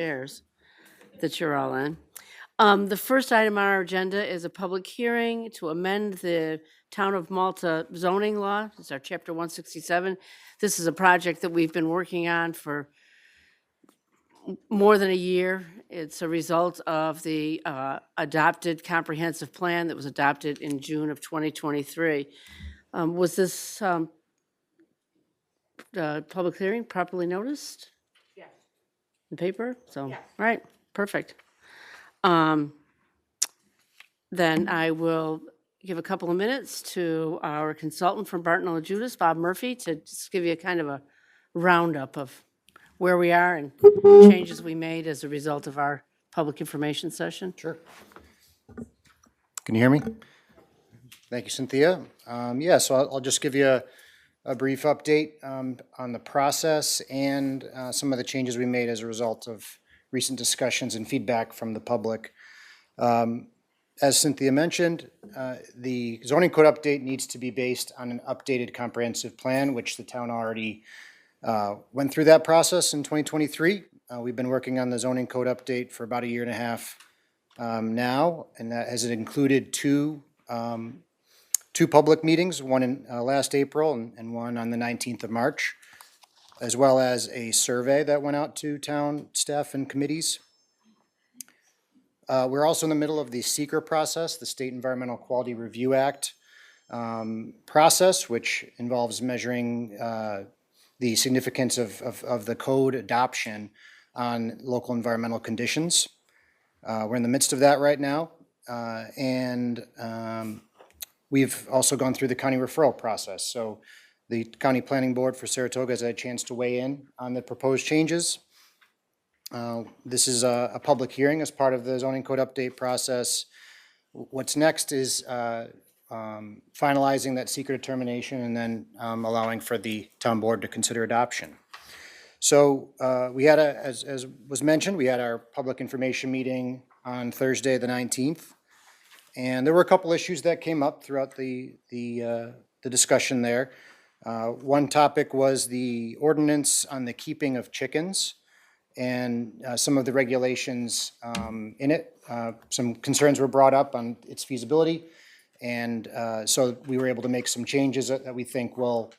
chairs that you're all in. The first item on our agenda is a public hearing to amend the Town of Malta zoning law. It's our Chapter 167. This is a project that we've been working on for more than a year. It's a result of the adopted comprehensive plan that was adopted in June of 2023. Was this public hearing properly noticed? Yes. In paper? So, Yes. right, perfect. Then I will give a couple of minutes to our consultant from Barton Judas, Bob Murphy, to just give you a kind of a roundup of where we are and changes we made as a result of our public information session. Sure. Can you hear me? Thank you, Cynthia. Yeah, so I'll just give you a brief update on the process and some of the changes we made as a result of recent discussions and feedback from the public. As Cynthia mentioned, the zoning code update needs to be based on an updated comprehensive plan, which the town already went through that process in 2023. We've been working on the zoning code update for about a year and a half now, and that has included two public meetings, one in last April and one on the 19th of March, as well as a survey that went out to town staff and committees. We're also in the middle of the SEQR process, the State Environmental Quality Review Act process, which involves measuring the significance of the code adoption on local environmental conditions. We're in the midst of that right now, and we've also gone through the county referral process. So the County Planning Board for Saratoga has had a chance to weigh in on the proposed changes. This is a public hearing as part of the zoning code update process. What's next is finalizing that secret determination and then allowing for the town board to consider adoption. So we had, as was mentioned, we had our public information meeting on Thursday, the 19th. And there were a couple issues that came up throughout the discussion there. One topic was the ordinance on the keeping of chickens and some of the regulations in it. Some concerns were brought up on its feasibility. And so we were able to make some changes that we think will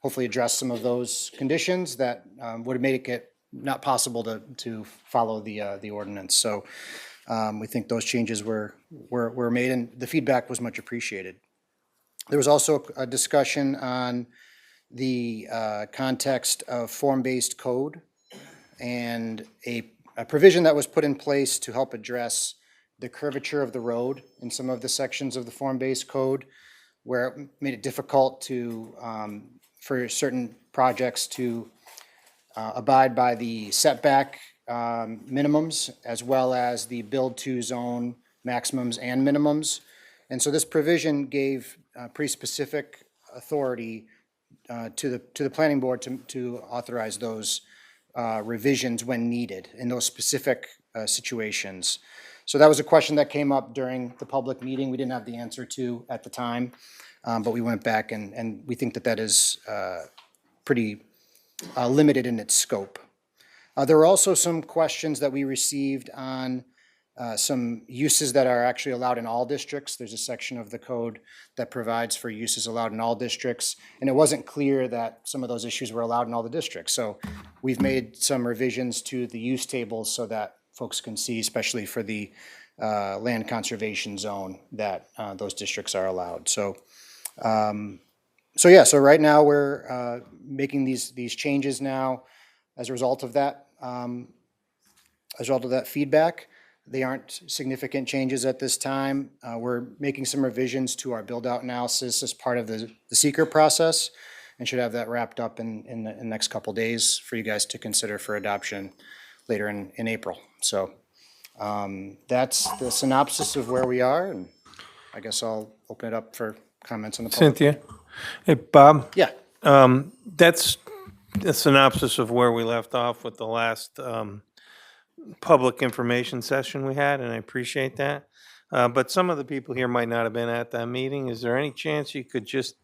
hopefully address some of those conditions that would have made it not possible to follow the ordinance. So we think those changes were made, and the feedback was much appreciated. There was also a discussion on the context of form-based code and a provision that was put in place to help address the curvature of the road in some of the sections of the form-based code, where it made it difficult to for certain projects to abide by the setback minimums, as well as the build-to zone maximums and minimums. And so this provision gave pretty specific authority to the planning board to authorize those revisions when needed in those specific situations. So that was a question that came up during the public meeting. We didn't have the answer to at the time, but we went back and we think that is pretty limited in its scope. There were also some questions that we received on some uses that are actually allowed in all districts. There's a section of the code that provides for uses allowed in all districts, and it wasn't clear that some of those issues were allowed in all the districts. So we've made some revisions to the use tables so that folks can see, especially for the land conservation zone, that those districts are allowed. So so right now we're making these changes now as a result of that feedback. They aren't significant changes at this time. We're making some revisions to our build-out analysis as part of the SEQR process, and should have that wrapped up in the next couple days for you guys to consider for adoption later in April. So that's the synopsis of where we are, and I guess I'll open it up for comments on the public. Cynthia? Hey, Bob? Yeah. That's a synopsis of where we left off with the last public information session we had, and I appreciate that. But some of the people here might not have been at that meeting. Is there any chance you could just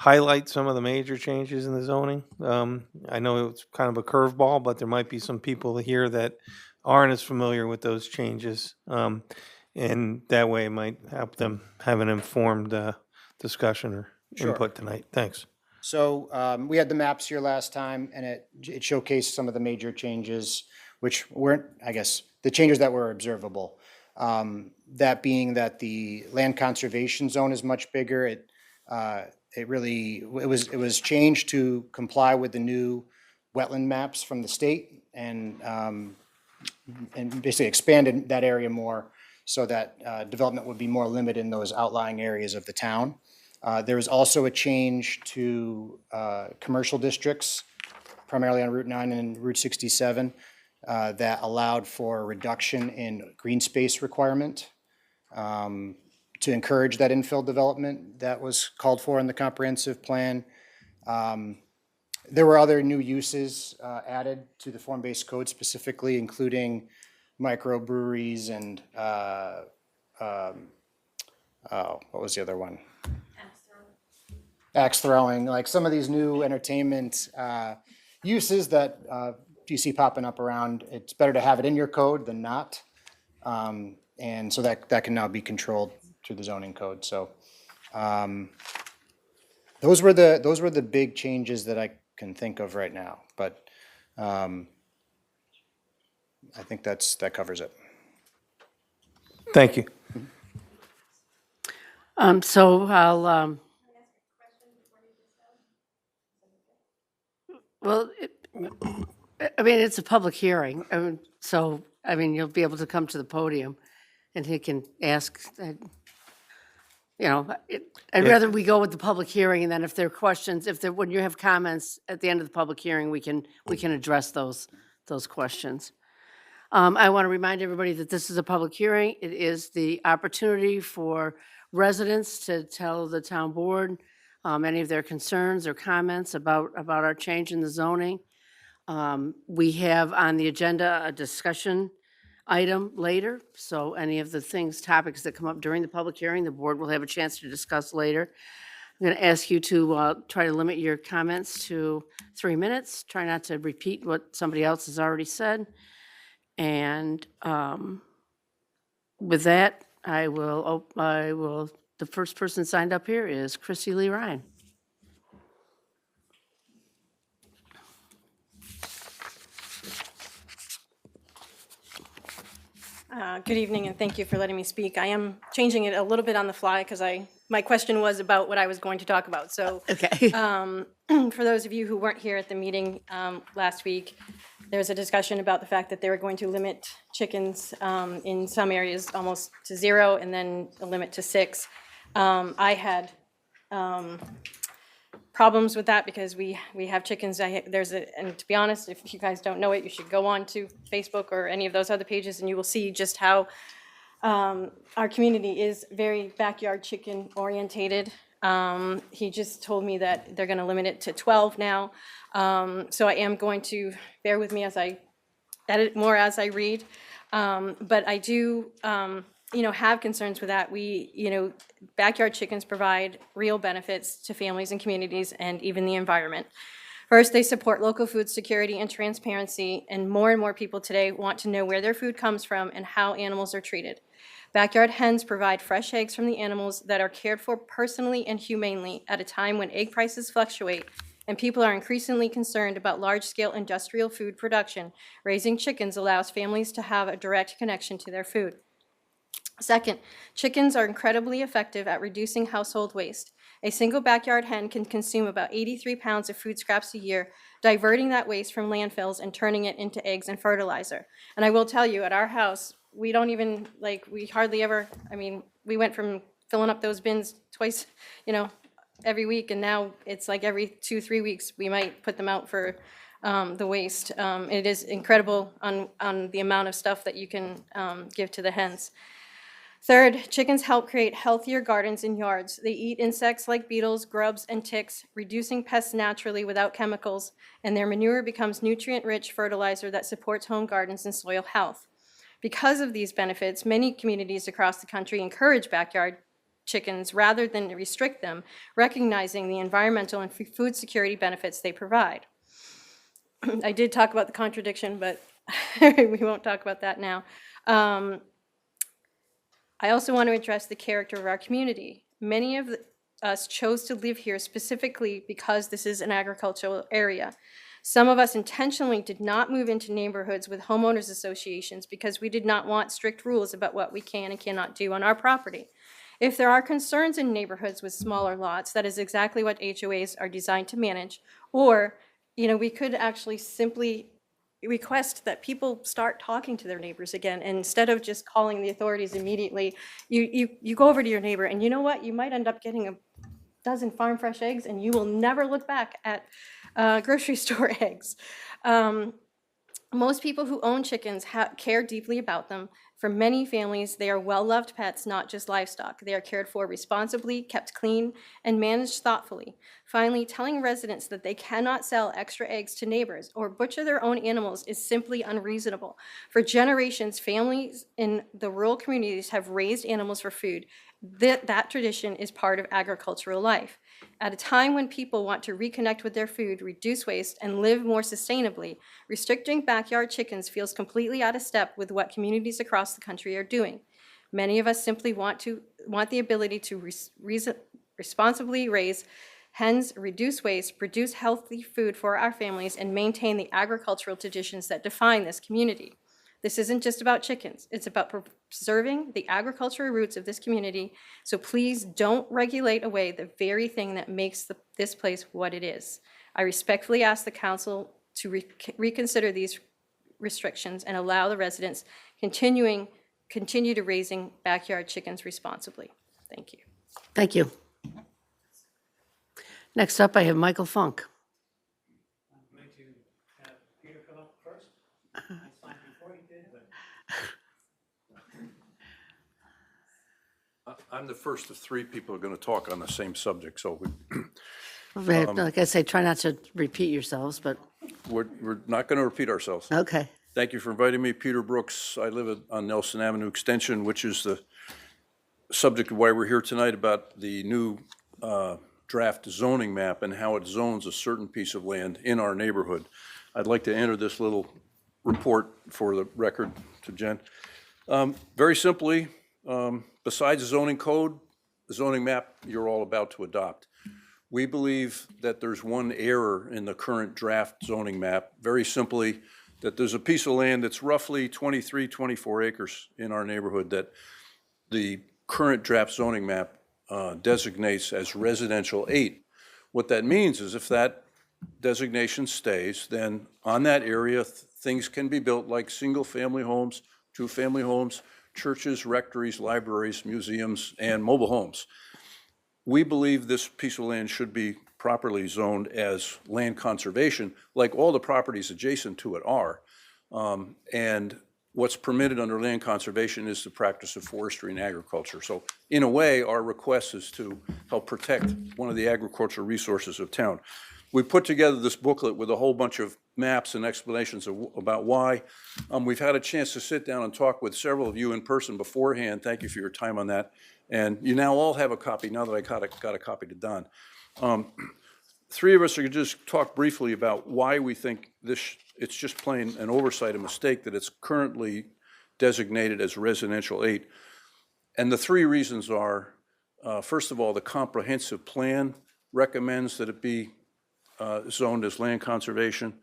highlight some of the major changes in the zoning. I know it's kind of a curveball, but there might be some people here that aren't as familiar with those changes. And that way it might help them have an informed discussion or Sure. input tonight. Thanks. So we had the maps here last time, and it showcased some of the major changes, which weren't, I guess, the changes that were observable. That being that the land conservation zone is much bigger. It was changed to comply with the new wetland maps from the state, and basically expanded that area more so that development would be more limited in those outlying areas of the town. There was also a change to commercial districts, primarily on Route 9 and Route 67, that allowed for a reduction in green space requirement to encourage that infill development that was called for in the comprehensive plan. There were other new uses added to the form-based code specifically, including microbreweries and, what was the other one? Axe throwing, like some of these new entertainment uses that you see popping up around. It's better to have it in your code than not. And so that can now be controlled through the zoning code. So those were the big changes that I can think of right now. But I think that covers it. Thank you. So I'll, well, I mean, it's a public hearing, so, I mean, you'll be able to come to the podium and he can ask, you know, I'd rather we go with the public hearing, and then if there are questions, when you have comments at the end of the public hearing, we can address those questions. I want to remind everybody that this is a public hearing. It is the opportunity for residents to tell the town board any of their concerns or comments about our change in the zoning. We have on the agenda a discussion item later, so any of the topics that come up during the public hearing, the board will have a chance to discuss later. I'm going to ask you to try to limit your comments to 3 minutes. Try not to repeat what somebody else has already said. And with that, the first person signed up here is Chrissy Lee Ryan. Good evening, and thank you for letting me speak. I am changing it a little bit on the fly because my question was about what I was going to talk about. So Okay. for those of you who weren't here at the meeting last week, there was a discussion about the fact that they were going to limit chickens in some areas almost to 0 and then a limit to 6. I had problems with that because we have chickens. And to be honest, if you guys don't know it, you should go on to Facebook or any of those other pages and you will see just how our community is very backyard chicken orientated. He just told me that they're going to limit it to 12 now. So I am going to bear with me as I edit more as I read. But I do, have concerns with that. Backyard chickens provide real benefits to families and communities and even the environment. First, they support local food security and transparency, and more people today want to know where their food comes from and how animals are treated. Backyard hens provide fresh eggs from the animals that are cared for personally and humanely at a time when egg prices fluctuate and people are increasingly concerned about large-scale industrial food production. Raising chickens allows families to have a direct connection to their food. Second, chickens are incredibly effective at reducing household waste. A single backyard hen can consume about 83 pounds of food scraps a year, diverting that waste from landfills and turning it into eggs and fertilizer. And I will tell you, at our house, we don't even, we hardly ever, we went from filling up those bins twice, every week, and now it's like every 2-3 weeks we might put them out for the waste. It is incredible on the amount of stuff that you can give to the hens. Third, chickens help create healthier gardens and yards. They eat insects like beetles, grubs, and ticks, reducing pests naturally without chemicals, and their manure becomes nutrient-rich fertilizer that supports home gardens and soil health. Because of these benefits, many communities across the country encourage backyard chickens rather than restrict them, recognizing the environmental and food security benefits they provide. I did talk about the contradiction, but we won't talk about that now. I also want to address the character of our community. Many of us chose to live here specifically because this is an agricultural area. Some of us intentionally did not move into neighborhoods with homeowners associations because we did not want strict rules about what we can and cannot do on our property. If there are concerns in neighborhoods with smaller lots, that is exactly what HOAs are designed to manage. Or, we could actually simply request that people start talking to their neighbors again, and instead of just calling the authorities immediately, you go over to your neighbor, and you know what? You might end up getting a dozen farm fresh eggs, and you will never look back at grocery store eggs. Most people who own chickens care deeply about them. For many families, they are well-loved pets, not just livestock. They are cared for responsibly, kept clean, and managed thoughtfully. Finally, telling residents that they cannot sell extra eggs to neighbors or butcher their own animals is simply unreasonable. For generations, families in the rural communities have raised animals for food. That tradition is part of agricultural life. At a time when people want to reconnect with their food, reduce waste, and live more sustainably, restricting backyard chickens feels completely out of step with what communities across the country are doing. Many of us simply want the ability to responsibly raise hens, reduce waste, produce healthy food for our families, and maintain the agricultural traditions that define this community. This isn't just about chickens. It's about preserving the agricultural roots of this community. So please don't regulate away the very thing that makes this place what it is. I respectfully ask the council to reconsider these restrictions and allow the residents continue to raising backyard chickens responsibly. Thank you. Thank you. Next up, I have Michael Funk. I'm going to have Peter come up first. I signed before he did, but I'm the first of three people who are going to talk on the same subject, so Like I say, try not to repeat yourselves, but, we're not going to repeat ourselves. okay. Thank you for inviting me. Peter Brooks, I live on Nelson Avenue Extension, which is the subject of why we're here tonight, about the new draft zoning map and how it zones a certain piece of land in our neighborhood. I'd like to enter this little report for the record to Jen. Very simply, besides the zoning code, the zoning map you're all about to adopt, we believe that there's one error in the current draft zoning map. Very simply, that there's a piece of land that's roughly 23, 24 acres in our neighborhood that the current draft zoning map designates as residential 8. What that means is if that designation stays, then on that area, things can be built like single-family homes, two-family homes, churches, rectories, libraries, museums, and mobile homes. We believe this piece of land should be properly zoned as land conservation, like all the properties adjacent to it are. And what's permitted under land conservation is the practice of forestry and agriculture. So in a way, our request is to help protect one of the agricultural resources of town. We put together this booklet with a whole bunch of maps and explanations about why. We've had a chance to sit down and talk with several of you in person beforehand. Thank you for your time on that. And you now all have a copy, now that I got a copy to Don. Three of us are going to just talk briefly about why we think it's just plain an oversight, a mistake, that it's currently designated as residential 8. And the three reasons are, first of all, the comprehensive plan recommends that it be zoned as land conservation.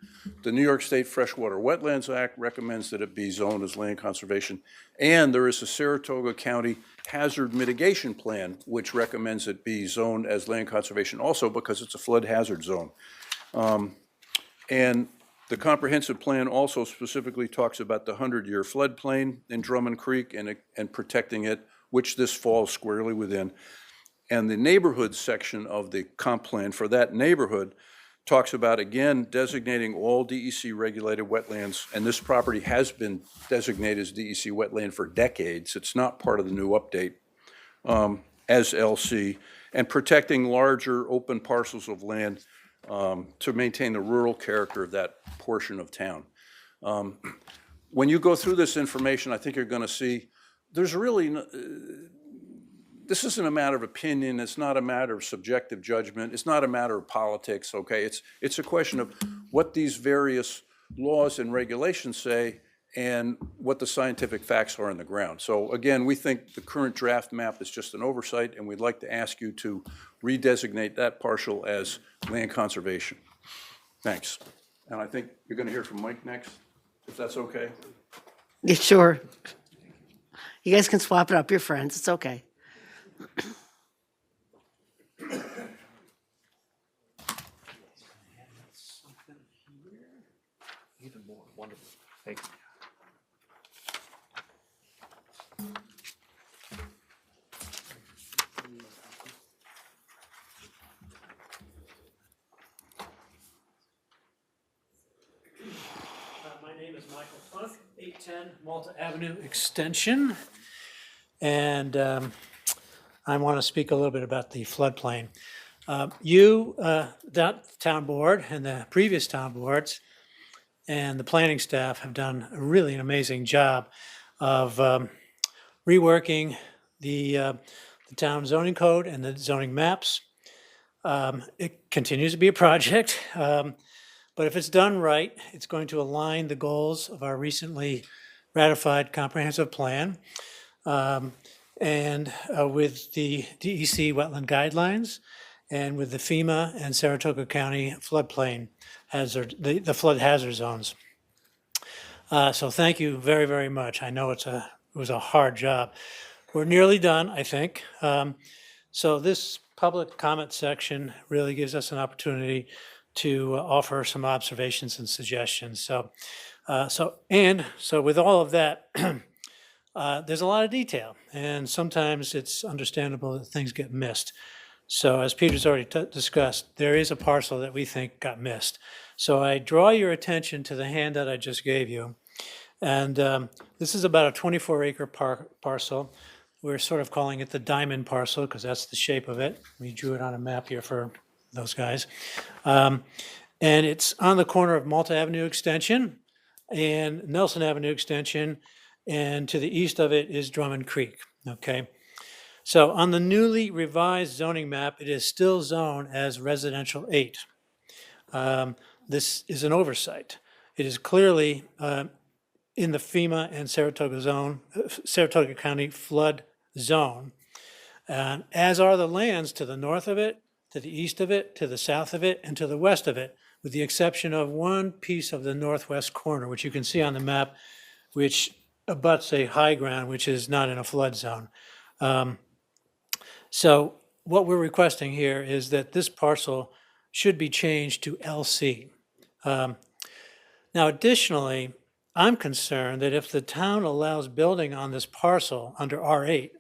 The New York State Freshwater Wetlands Act recommends that it be zoned as land conservation. And there is a Saratoga County Hazard Mitigation Plan, which recommends it be zoned as land conservation also because it's a flood hazard zone. And the comprehensive plan also specifically talks about the 100-year floodplain in Drummond Creek and protecting it, which this falls squarely within. And the neighborhood section of the comp plan for that neighborhood talks about, again, designating all DEC-regulated wetlands, and this property has been designated as DEC wetland for decades. It's not part of the new update, as LC, and protecting larger open parcels of land to maintain the rural character of that portion of town. When you go through this information, I think you're going to see there's really this isn't a matter of opinion, it's not a matter of subjective judgment, it's not a matter of politics, okay? It's a question of what these various laws and regulations say and what the scientific facts are on the ground. So again, we think the current draft map is just an oversight, and we'd like to ask you to redesignate that parcel as land conservation. Thanks. And I think you're going to hear from Mike next, if that's okay. Yeah, sure. You guys can swap it up, you're friends, it's okay. Even more, wonderful. Thank you. My name is Michael Funk, 810 Malta Avenue Extension. And I want to speak a little bit about the floodplain. That town board and the previous town boards and the planning staff have done really an amazing job of reworking the town zoning code and the zoning maps. It continues to be a project, but if it's done right, it's going to align the goals of our recently ratified comprehensive plan and with the DEC wetland guidelines and with the FEMA and Saratoga County floodplain hazard, the flood hazard zones. So thank you very, very much. I know it was a hard job. We're nearly done, I think. So this public comment section really gives us an opportunity to offer some observations and suggestions. So with all of that, there's a lot of detail, and sometimes it's understandable that things get missed. So as Peter's already discussed, there is a parcel that we think got missed. So I draw your attention to the handout I just gave you. And this is about a 24-acre parcel. We're sort of calling it the diamond parcel because that's the shape of it. We drew it on a map here for those guys. And it's on the corner of Malta Avenue Extension and Nelson Avenue Extension. And to the east of it is Drummond Creek, okay? So on the newly revised zoning map, it is still zoned as residential 8. This is an oversight. It is clearly in the FEMA and Saratoga County flood zone, as are the lands to the north of it, to the east of it, to the south of it, and to the west of it, with the exception of one piece of the northwest corner, which you can see on the map, which abuts a high ground, which is not in a flood zone. So what we're requesting here is that this parcel should be changed to LC. Now, additionally, I'm concerned that if the town allows building on this parcel under R8,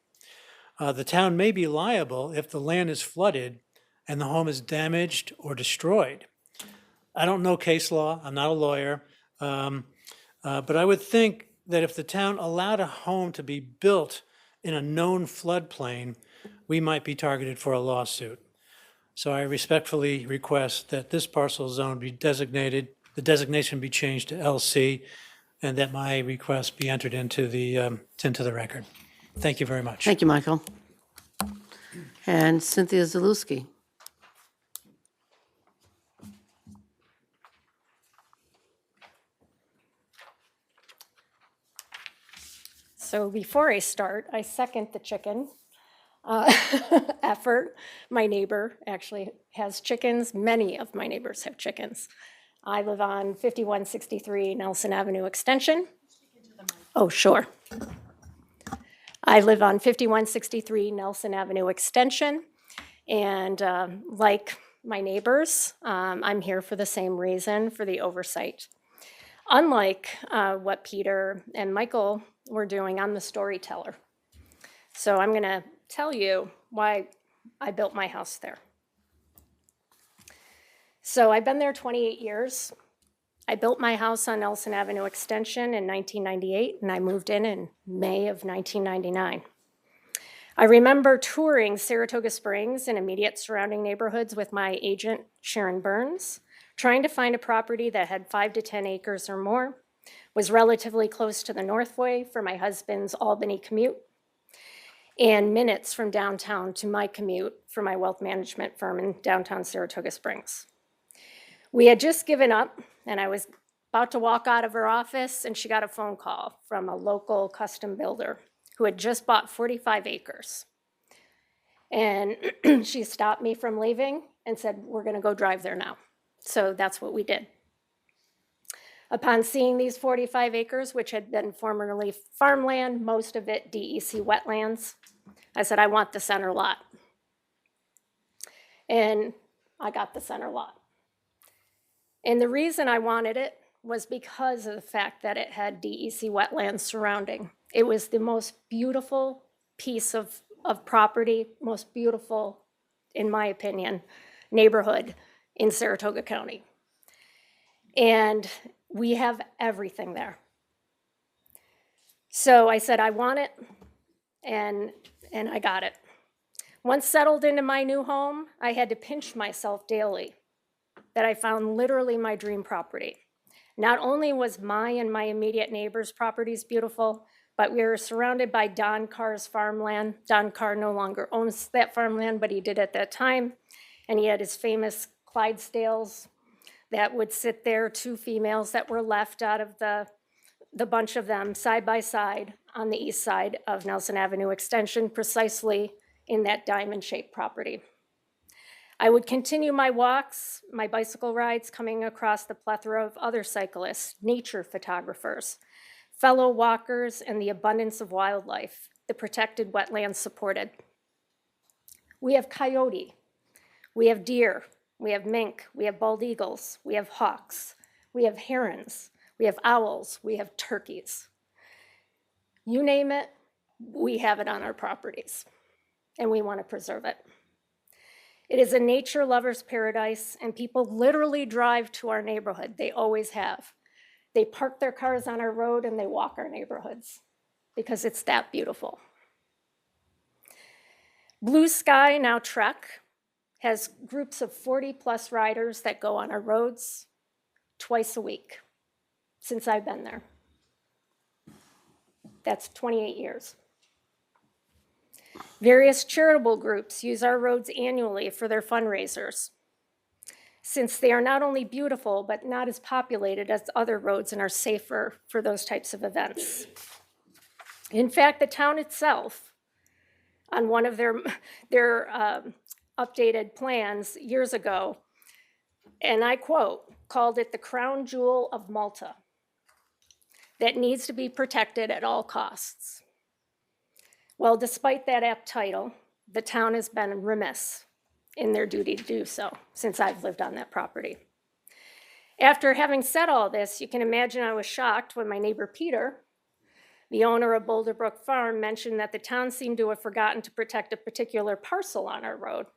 the town may be liable if the land is flooded and the home is damaged or destroyed. I don't know case law, I'm not a lawyer, but I would think that if the town allowed a home to be built in a known floodplain, we might be targeted for a lawsuit. So I respectfully request that this parcel zone be designated, the designation be changed to LC, and that my request be entered into the record. Thank you very much. Thank you, Michael. And Cynthia Zalewski. So before I start, I second the chicken effort. My neighbor actually has chickens. Many of my neighbors have chickens. I live on 5163 Nelson Avenue Extension. Oh, sure. I live on 5163 Nelson Avenue Extension. And like my neighbors, I'm here for the same reason, for the oversight. Unlike what Peter and Michael were doing, I'm the storyteller. So I'm going to tell you why I built my house there. So I've been there 28 years. I built my house on Nelson Avenue Extension in 1998, and I moved in May of 1999. I remember touring Saratoga Springs and immediate surrounding neighborhoods with my agent, Sharon Burns, trying to find a property that had 5 to 10 acres or more, was relatively close to the Northway for my husband's Albany commute, and minutes from downtown to my commute for my wealth management firm in downtown Saratoga Springs. We had just given up, and I was about to walk out of her office, and she got a phone call from a local custom builder who had just bought 45 acres. And she stopped me from leaving and said, we're gonna go drive there now. So that's what we did. Upon seeing these 45 acres, which had been formerly farmland, most of it DEC wetlands, I said, I want the center lot. And I got the center lot. And the reason I wanted it was because of the fact that it had DEC wetlands surrounding. It was the most beautiful piece of property, most beautiful, in my opinion, neighborhood in Saratoga County. And we have everything there. So I said, I want it, and I got it. Once settled into my new home, I had to pinch myself daily that I found literally my dream property. Not only was my and my immediate neighbors' properties beautiful, but we were surrounded by Don Carr's farmland. Don Carr no longer owns that farmland, but he did at that time. And he had his famous Clydesdales that would sit there, 2 females that were left out of the bunch of them side by side on the east side of Nelson Avenue Extension, precisely in that diamond-shaped property. I would continue my walks, my bicycle rides, coming across the plethora of other cyclists, nature photographers, fellow walkers, and the abundance of wildlife the protected wetlands supported. We have coyote, we have deer, we have mink, we have bald eagles, we have hawks, we have herons, we have owls, we have turkeys. You name it, we have it on our properties, and we want to preserve it. It is a nature lover's paradise, and people literally drive to our neighborhood. They always have. They park their cars on our road and they walk our neighborhoods because it's that beautiful. Blue Sky, now Trek, has groups of 40+ riders that go on our roads twice a week since I've been there. That's 28 years. Various charitable groups use our roads annually for their fundraisers, since they are not only beautiful, but not as populated as other roads and are safer for those types of events. In fact, the town itself, on one of their updated plans years ago, and I quote, called it the crown jewel of Malta that needs to be protected at all costs. Well, despite that apt title, the town has been remiss in their duty to do so since I've lived on that property. After having said all this, you can imagine I was shocked when my neighbor Peter, the owner of Boulderbrook Farm, mentioned that the town seemed to have forgotten to protect a particular parcel on our road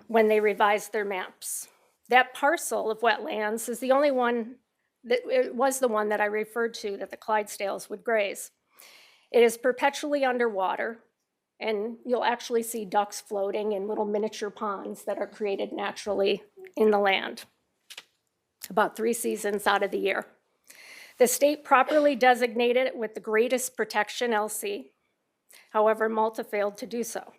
when they revised their maps. That parcel of wetlands is the only one that it was the one that I referred to that the Clydesdales would graze. It is perpetually underwater, and you'll actually see ducks floating in little miniature ponds that are created naturally in the land, about 3 seasons out of the year. The state properly designated it with the greatest protection LC. However, Malta failed to do so.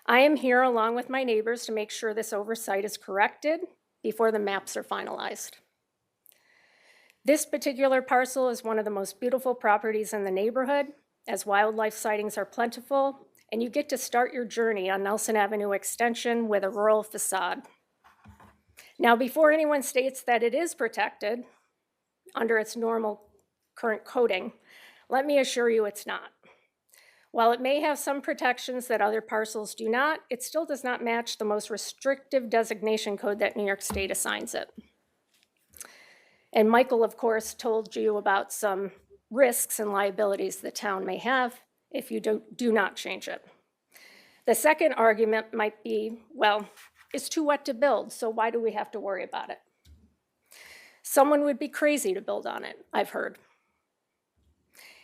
I am here along with my neighbors to make sure this oversight is corrected before the maps are finalized. This particular parcel is one of the most beautiful properties in the neighborhood, as wildlife sightings are plentiful, and you get to start your journey on Nelson Avenue Extension with a rural facade. Now, before anyone states that it is protected under its normal current coding, let me assure you it's not. While it may have some protections that other parcels do not, it still does not match the most restrictive designation code that New York State assigns it. And Michael, of course, told you about some risks and liabilities the town may have if you do not change it. The second argument might be, well, it's too wet to build, so why do we have to worry about it? Someone would be crazy to build on it, I've heard.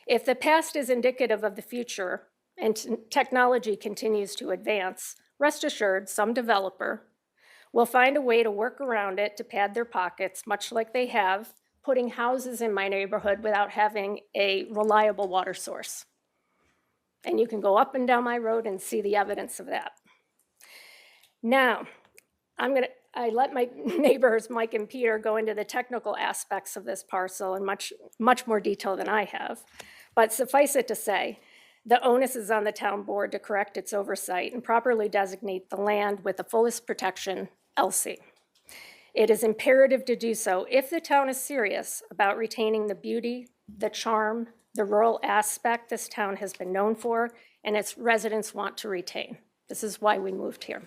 If the past is indicative of the future and technology continues to advance, rest assured some developer will find a way to work around it to pad their pockets, much like they have putting houses in my neighborhood without having a reliable water source. And you can go up and down my road and see the evidence of that. Now, I let my neighbors, Mike and Peter, go into the technical aspects of this parcel in much more detail than I have. But suffice it to say, the onus is on the town board to correct its oversight and properly designate the land with the fullest protection, LC. It is imperative to do so if the town is serious about retaining the beauty, the charm, the rural aspect this town has been known for, and its residents want to retain. This is why we moved here.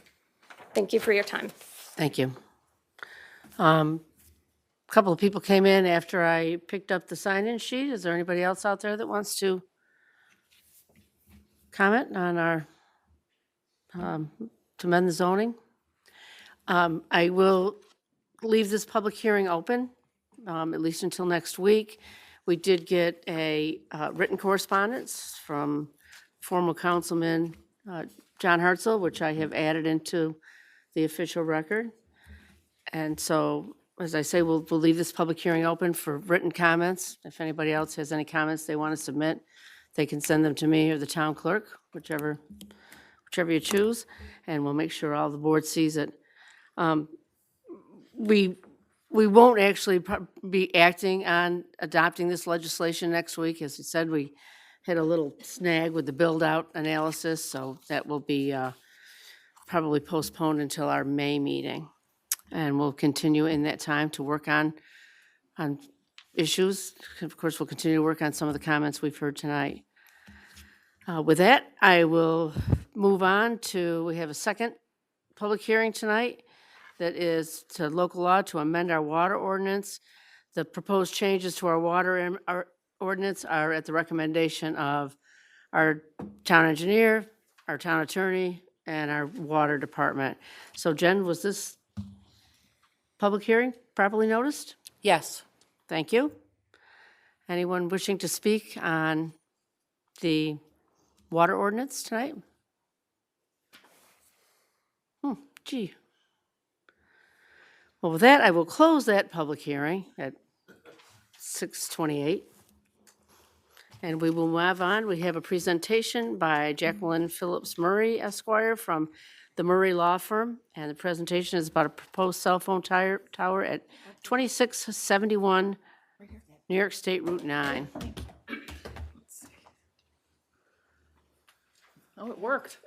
Thank you for your time. Thank you. A couple of people came in after I picked up the sign-in sheet. Is there anybody else out there that wants to comment on our, to amend the zoning? I will leave this public hearing open, at least until next week. We did get a written correspondence from former Councilman John Hartzell, which I have added into the official record. And so, as I say, we'll leave this public hearing open for written comments. If anybody else has any comments they want to submit, they can send them to me or the town clerk, whichever you choose, and we'll make sure all the board sees it. We won't actually be acting on adopting this legislation next week. As you said, we hit a little snag with the build-out analysis, so that will be probably postponed until our May meeting. And we'll continue in that time to work on issues. Of course, we'll continue to work on some of the comments we've heard tonight. With that, I will move on to, we have a second public hearing tonight that is to local law to amend our water ordinance. The proposed changes to our water ordinance are at the recommendation of our town engineer, our town attorney, and our water department. So Jen, was this public hearing properly noticed? Yes. Thank you. Anyone wishing to speak on the water ordinance tonight? Gee. Well, with that, I will close that public hearing at 6:28. And we will move on. We have a presentation by Jacqueline Phillips Murray Esquire from the Murray Law Firm. And the presentation is about a proposed cell phone tower at 2671 New York State Route 9. Oh, it worked.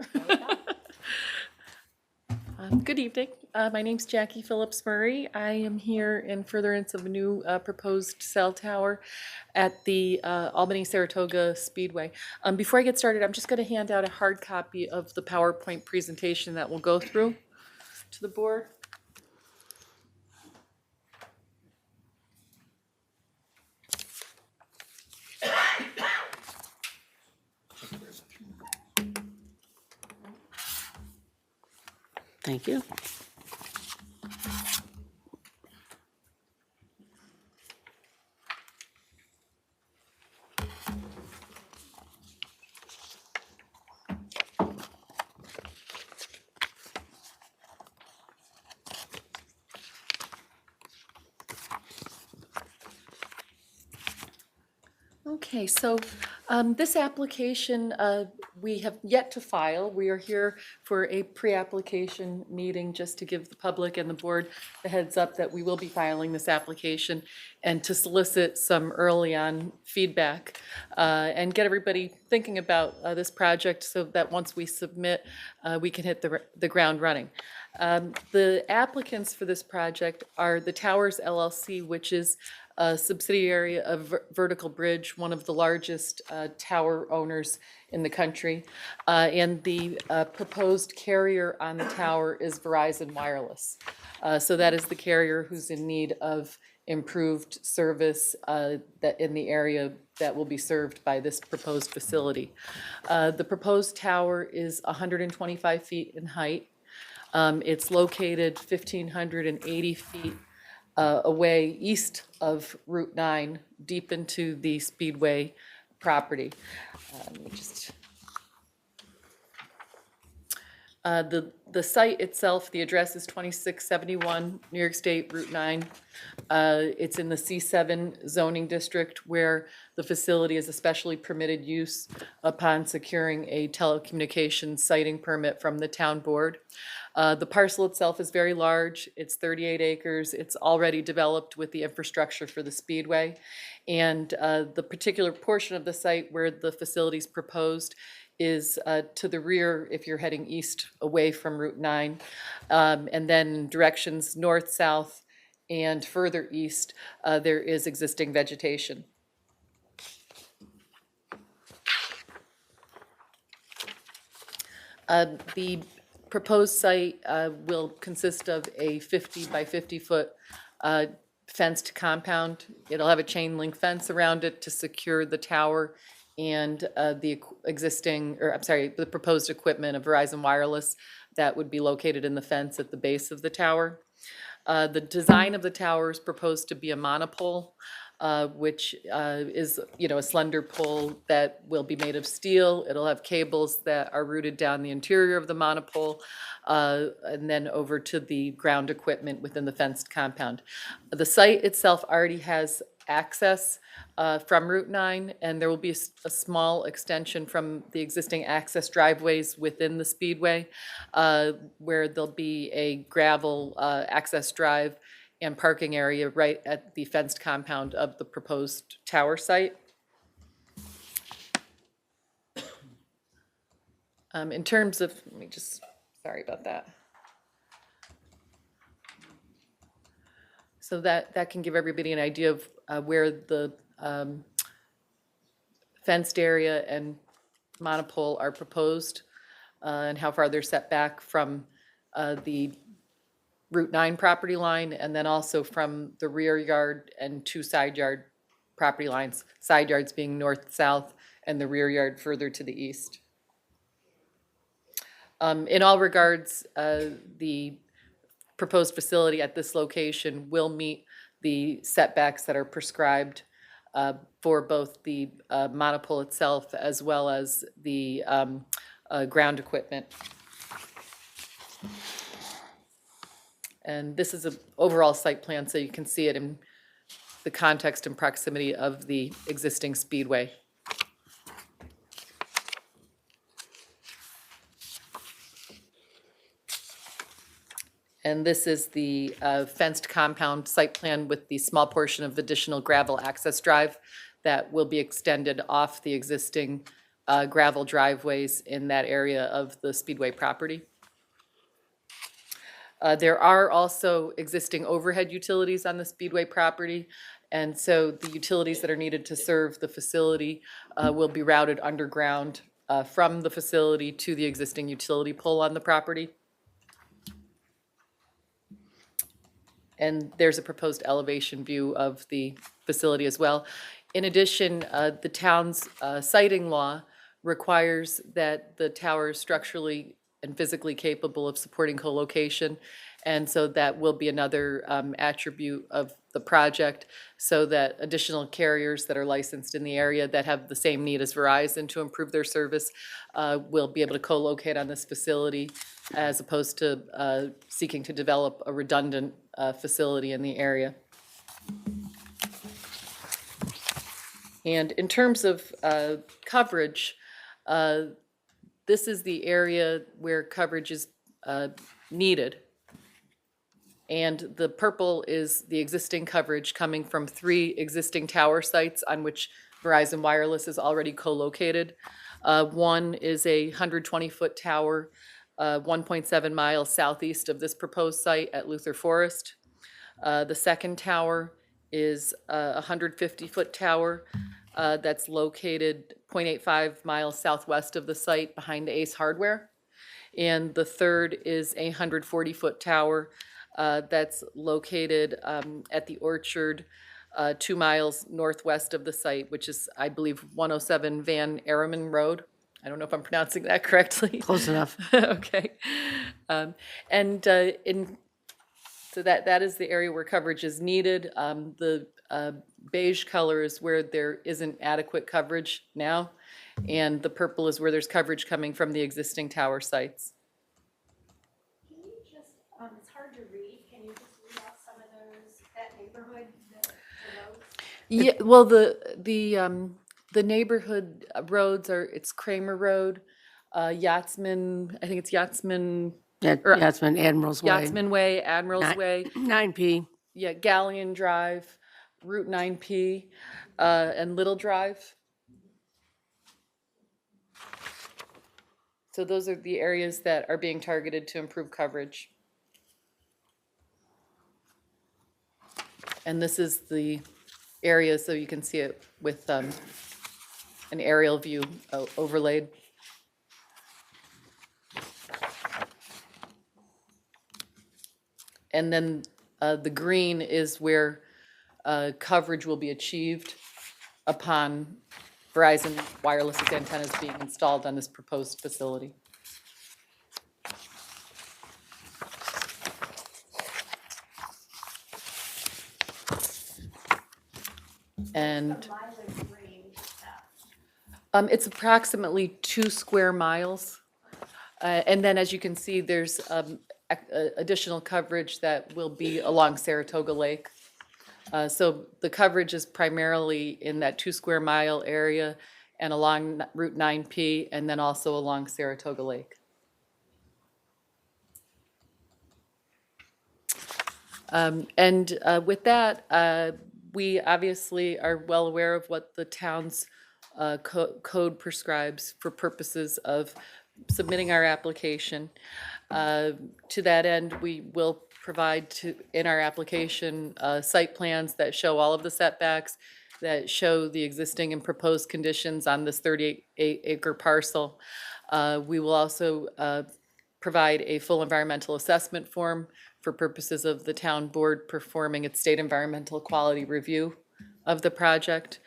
Good evening. My name's Jackie Phillips Murray. I am here in furtherance of a new proposed cell tower at the Albany-Saratoga Speedway. Before I get started, I'm just going to hand out a hard copy of the PowerPoint presentation that we'll go through to the board. Thank you. Okay, so this application, we have yet to file. We are here for a pre-application meeting just to give the public and the board the heads up that we will be filing this application and to solicit some early on feedback and get everybody thinking about this project so that once we submit, we can hit the ground running. The applicants for this project are the Towers LLC, which is a subsidiary of Vertical Bridge, one of the largest tower owners in the country. And the proposed carrier on the tower is Verizon Wireless. So that is the carrier who's in need of improved service that in the area that will be served by this proposed facility. The proposed tower is 125 feet in height. It's located 1,580 feet away east of Route 9, deep into the Speedway property. Let me just The site itself, the address is 2671 New York State Route 9. It's in the C7 zoning district where the facility is a specially permitted use upon securing a telecommunications siting permit from the town board. The parcel itself is very large. It's 38 acres. It's already developed with the infrastructure for the speedway. And the particular portion of the site where the facility is proposed is to the rear if you're heading east away from Route 9. And then directions north, south, and further east, there is existing vegetation. The proposed site will consist of a 50 by 50 foot fenced compound. It'll have a chain link fence around it to secure the tower and the proposed equipment of Verizon Wireless that would be located in the fence at the base of the tower. The design of the tower is proposed to be a monopole, which is, a slender pole that will be made of steel. It'll have cables that are routed down the interior of the monopole, and then over to the ground equipment within the fenced compound. The site itself already has access from Route 9, and there will be a small extension from the existing access driveways within the speedway, where there'll be a gravel access drive and parking area right at the fenced compound of the proposed tower site. In terms of, sorry about that. So that can give everybody an idea of where the fenced area and monopole are proposed, and how far they're set back from the Route 9 property line, and then also from the rear yard and two side yard property lines, side yards being north-south and the rear yard further to the east. In all regards, the proposed facility at this location will meet the setbacks that are prescribed for both the monopole itself as well as the ground equipment. And this is an overall site plan, so you can see it in the context and proximity of the existing speedway. And this is the fenced compound site plan with the small portion of additional gravel access drive that will be extended off the existing gravel driveways in that area of the speedway property. There are also existing overhead utilities on the speedway property, and so the utilities that are needed to serve the facility will be routed underground from the facility to the existing utility pole on the property. And there's a proposed elevation view of the facility as well. In addition, the town's siting law requires that the tower is structurally and physically capable of supporting co-location. And so that will be another attribute of the project, so that additional carriers that are licensed in the area that have the same need as Verizon to improve their service will be able to co-locate on this facility, as opposed to seeking to develop a redundant facility in the area. And in terms of coverage, this is the area where coverage is needed. And the purple is the existing coverage coming from 3 existing tower sites on which Verizon Wireless is already co-located. One is a 120-foot tower, 1.7 miles southeast of this proposed site at Luther Forest. The second tower is a 150-foot tower that's located 0.85 miles southwest of the site behind Ace Hardware. And the third is a 140-foot tower that's located at the Orchard, 2 miles northwest of the site, which is, I believe, 107 Van Ariman Road. I don't know if I'm pronouncing that correctly. Close enough. Okay. So that is the area where coverage is needed. The beige color is where there isn't adequate coverage now, and the purple is where there's coverage coming from the existing tower sites. Yeah, well, the neighborhood roads are, it's Kramer Road, Yachtsman, I think it's Yachtsman, Yeah, Or- yeah, it's been Admiral's Way. Yachtsman Way, Admiral's Way, 9P. yeah, Galleon Drive, Route 9P, and Little Drive. So those are the areas that are being targeted to improve coverage. And this is the area, so you can see it with an aerial view overlaid. And then the green is where coverage will be achieved upon Verizon wireless antennas being installed on this proposed facility. And it's approximately 2 square miles. And then, as you can see, there's additional coverage that will be along Saratoga Lake. So the coverage is primarily in that 2 square mile area and along Route 9P, and then also along Saratoga Lake. And with that, we obviously are well aware of what the town's code prescribes for purposes of submitting our application. To that end, we will provide in our application site plans that show all of the setbacks, that show the existing and proposed conditions on this 38-acre parcel. We will also provide a full environmental assessment form for purposes of the town board performing its state environmental quality review of the project.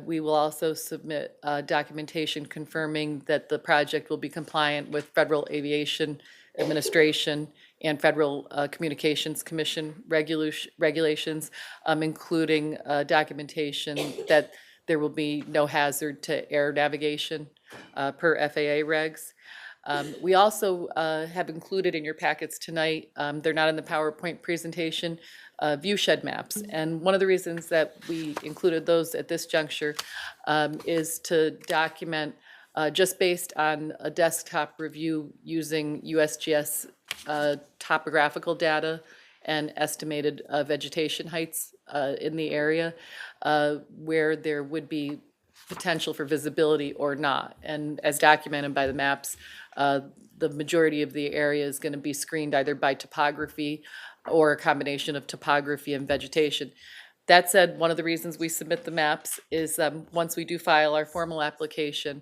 We will also submit documentation confirming that the project will be compliant with Federal Aviation Administration and Federal Communications Commission regulations, including documentation that there will be no hazard to air navigation per FAA regs. We also have included in your packets tonight, they're not in the PowerPoint presentation, view shed maps. And one of the reasons that we included those at this juncture is to document, just based on a desktop review using USGS topographical data and estimated vegetation heights in the area, where there would be potential for visibility or not. And as documented by the maps, the majority of the area is going to be screened either by topography or a combination of topography and vegetation. That said, one of the reasons we submit the maps is once we do file our formal application,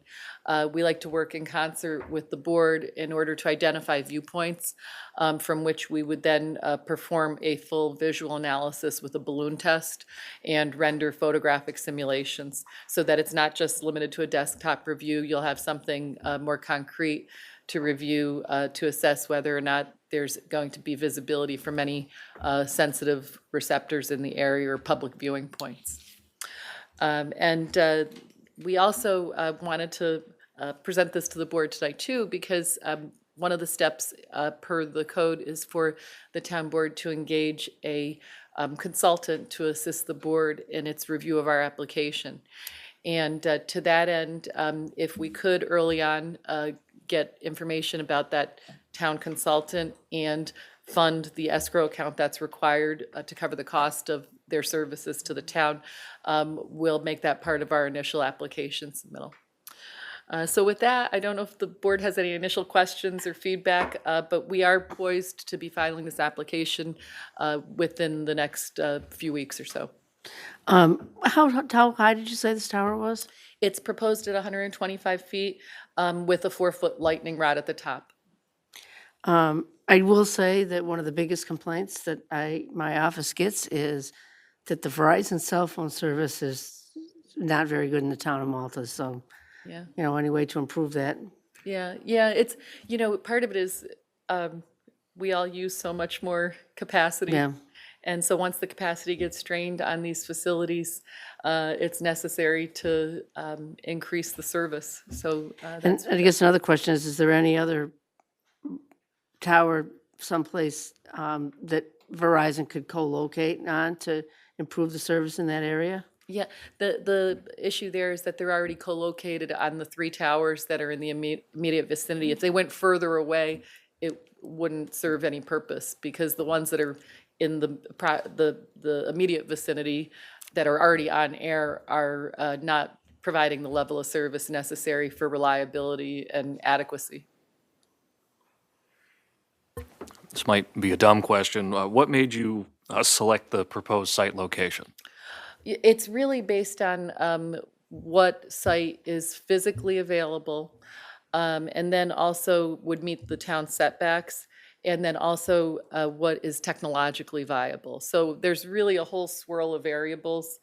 we like to work in concert with the board in order to identify viewpoints from which we would then perform a full visual analysis with a balloon test and render photographic simulations so that it's not just limited to a desktop review. You'll have something more concrete to review to assess whether or not there's going to be visibility from any sensitive receptors in the area or public viewing points. And we also wanted to present this to the board tonight too, because one of the steps per the code is for the town board to engage a consultant to assist the board in its review of our application. And to that end, if we could early on get information about that town consultant and fund the escrow account that's required to cover the cost of their services to the town, we'll make that part of our initial application submittal. So with that, I don't know if the board has any initial questions or feedback, but we are poised to be filing this application within the next few weeks or so. How high did you say this tower was? It's proposed at 125 feet with a 4-foot lightning rod at the top. I will say that one of the biggest complaints that my office gets is that the Verizon cell phone service is not very good in the town of Malta. So, Yeah. any way to improve that? Yeah, it's, part of it is we all use so much more capacity. Yeah. And so once the capacity gets strained on these facilities, it's necessary to increase the service. So And that's, I guess another question is there any other tower someplace that Verizon could co-locate on to improve the service in that area? Yeah, the issue there is that they're already co-located on the 3 towers that are in the immediate vicinity. If they went further away, it wouldn't serve any purpose, because the ones that are in the immediate vicinity that are already on air are not providing the level of service necessary for reliability and adequacy. This might be a dumb question. What made you select the proposed site location? It's really based on what site is physically available, and then also would meet the town setbacks, and then also what is technologically viable. So there's really a whole swirl of variables.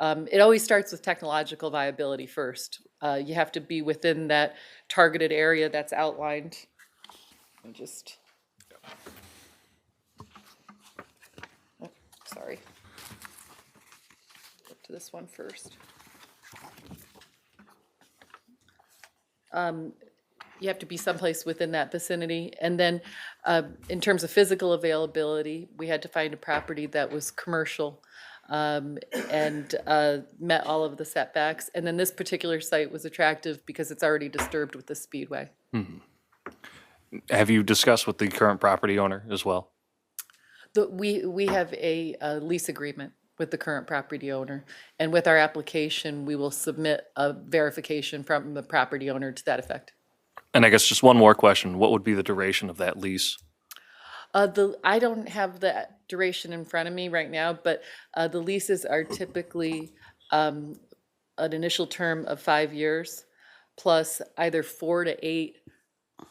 It always starts with technological viability first. You have to be within that targeted area that's outlined. And just, oh, sorry. Go to this one first. You have to be someplace within that vicinity. And then in terms of physical availability, we had to find a property that was commercial and met all of the setbacks. And then this particular site was attractive because it's already disturbed with the speedway. Have you discussed with the current property owner as well? We have a lease agreement with the current property owner. And with our application, we will submit a verification from the property owner to that effect. And I guess just one more question. What would be the duration of that lease? I don't have the duration in front of me right now, but the leases are typically an initial term of 5 years, plus either 4 to 8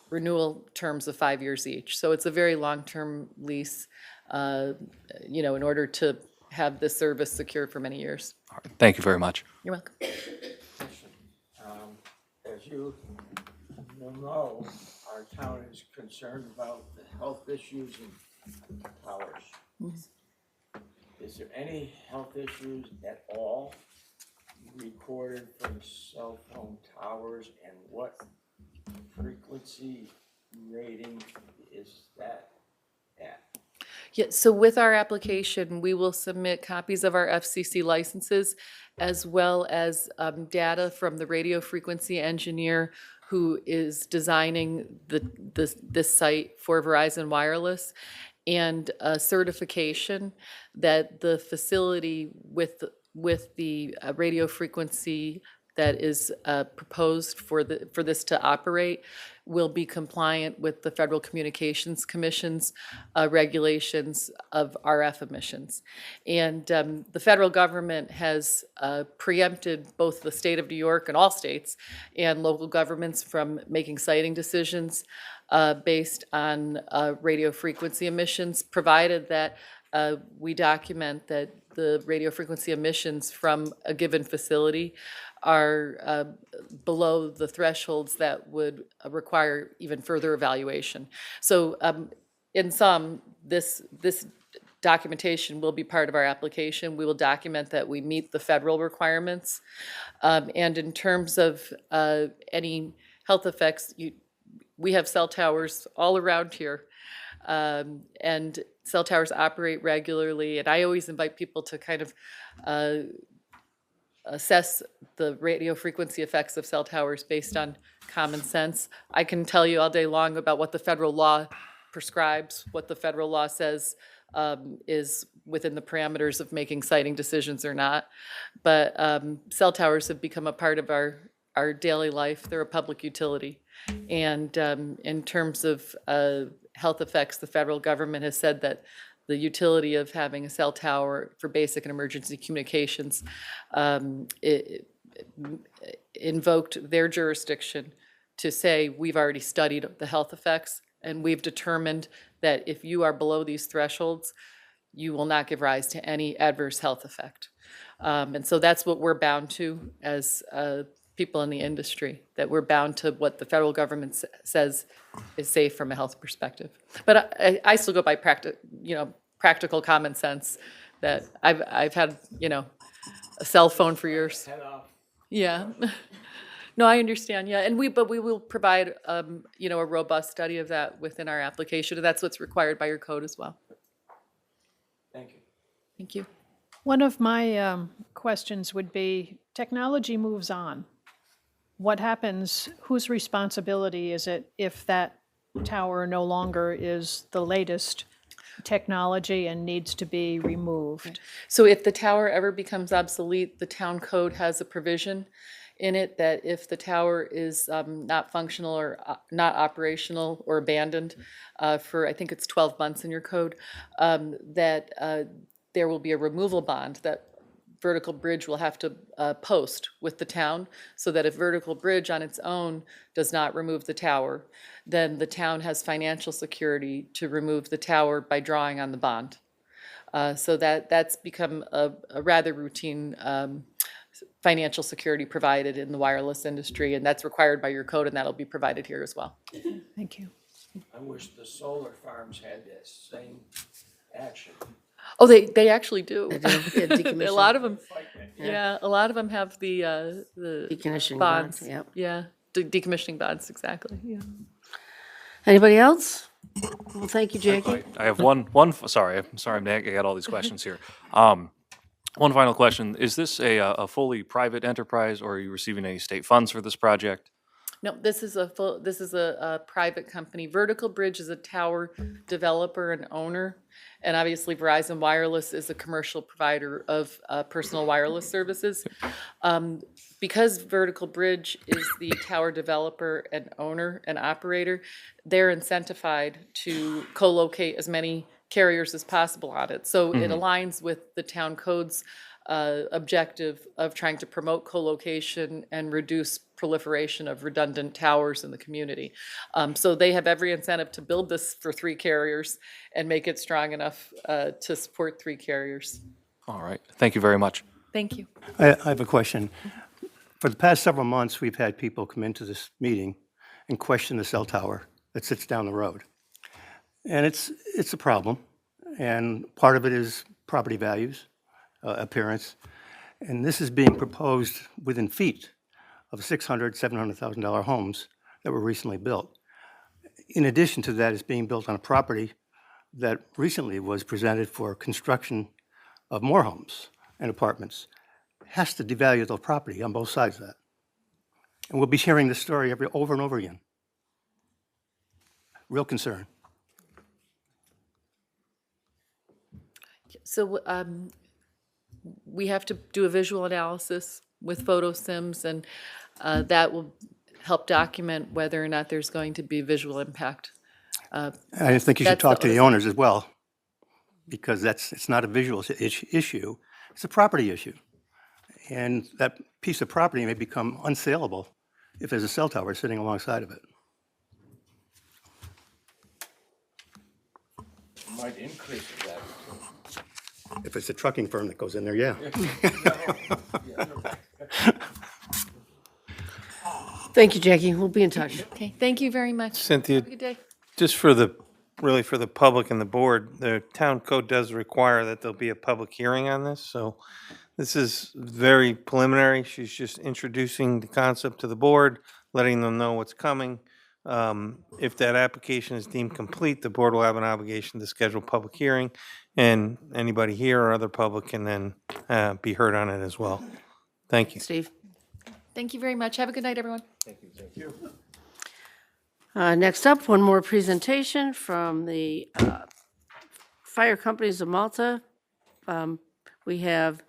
renewal terms of 5 years each. So it's a very long-term lease, in order to have this service secured for many years. Thank you very much. You're welcome. As you know, our town is concerned about the health issues in towers. Is there any health issues at all recorded from cell phone towers, and what frequency rating is that at? Yeah, so with our application, we will submit copies of our FCC licenses as well as data from the radio frequency engineer who is designing this site for Verizon Wireless, and a certification that the facility with the radio frequency that is proposed for this to operate will be compliant with the Federal Communications Commission's regulations of RF emissions. And the federal government has preempted both the state of New York and all states and local governments from making siting decisions based on radio frequency emissions, provided that we document that the radio frequency emissions from a given facility are below the thresholds that would require even further evaluation. So in sum, this documentation will be part of our application. We will document that we meet the federal requirements. And in terms of any health effects, we have cell towers all around here. And cell towers operate regularly, and I always invite people to kind of assess the radio frequency effects of cell towers based on common sense. I can tell you all day long about what the federal law prescribes, what the federal law says is within the parameters of making siting decisions or not. But cell towers have become a part of our daily life. They're a public utility. And in terms of health effects, the federal government has said that the utility of having a cell tower for basic and emergency communications invoked their jurisdiction to say, we've already studied the health effects, and we've determined that if you are below these thresholds, you will not give rise to any adverse health effect. And so that's what we're bound to as people in the industry, that we're bound to what the federal government says is safe from a health perspective. But I still go by practical common sense, that I've had, a cell phone for years. Head off. Yeah. No, I understand, yeah. But we will provide, a robust study of that within our application, and that's what's required by your code as well. Thank you. Thank you. One of my questions would be, technology moves on. What happens, whose responsibility is it if that tower no longer is the latest technology and needs to be removed? So if the tower ever becomes obsolete, the town code has a provision in it that if the tower is not functional or not operational or abandoned for, I think it's 12 months in your code, that there will be a removal bond that Vertical Bridge will have to post with the town, so that if Vertical Bridge on its own does not remove the tower, then the town has financial security to remove the tower by drawing on the bond. So that's become a rather routine financial security provided in the wireless industry, and that's required by your code, and that'll be provided here as well. Thank you. I wish the solar farms had that same action. Oh, they actually do. They do, yeah, A decommission. lot of them, yeah, a lot of them have the Decommissioning bonds. bonds, yep. Yeah, decommissioning bonds, exactly, yeah. Anybody else? Well, thank you, Jackie. I have sorry, I got all these questions here. One final question. Is this a fully private enterprise, or are you receiving any state funds for this project? No, this is a private company. Vertical Bridge is a tower developer and owner. And obviously Verizon Wireless is a commercial provider of personal wireless services. Because Vertical Bridge is the tower developer and owner and operator, they're incentivized to co-locate as many carriers as possible on it. So it aligns with the town code's objective of trying to promote co-location and reduce proliferation of redundant towers in the community. So they have every incentive to build this for 3 carriers and make it strong enough to support 3 carriers. All right. Thank you very much. Thank you. I have a question. For the past several months, we've had people come into this meeting and question the cell tower that sits down the road. And it's a problem. And part of it is property values, appearance. And this is being proposed within feet of $600,000, $700,000 homes that were recently built. In addition to that, it's being built on a property that recently was presented for construction of more homes and apartments. Has to devalue the property on both sides of that. And we'll be hearing this story over and over again. Real concern. So we have to do a visual analysis with photo sims, and that will help document whether or not there's going to be visual impact. I think you should That's talk to the- the owners as well, because it's not a visual issue, it's a property issue. And that piece of property may become unsaleable if there's a cell tower sitting alongside of it. Might increase that. If it's a trucking firm that goes in there, yeah. Thank you, Jackie. We'll be in touch. Okay, thank you very much. Cynthia, Have a good day. just for the public and the board, the town code does require that there'll be a public hearing on this, so this is very preliminary. She's just introducing the concept to the board, letting them know what's coming. If that application is deemed complete, the board will have an obligation to schedule a public hearing, and anybody here or other public can then be heard on it as well. Thank you. Steve? Thank you very much. Have a good night, everyone. Next up, one more presentation from the Fire Companies of Malta. We have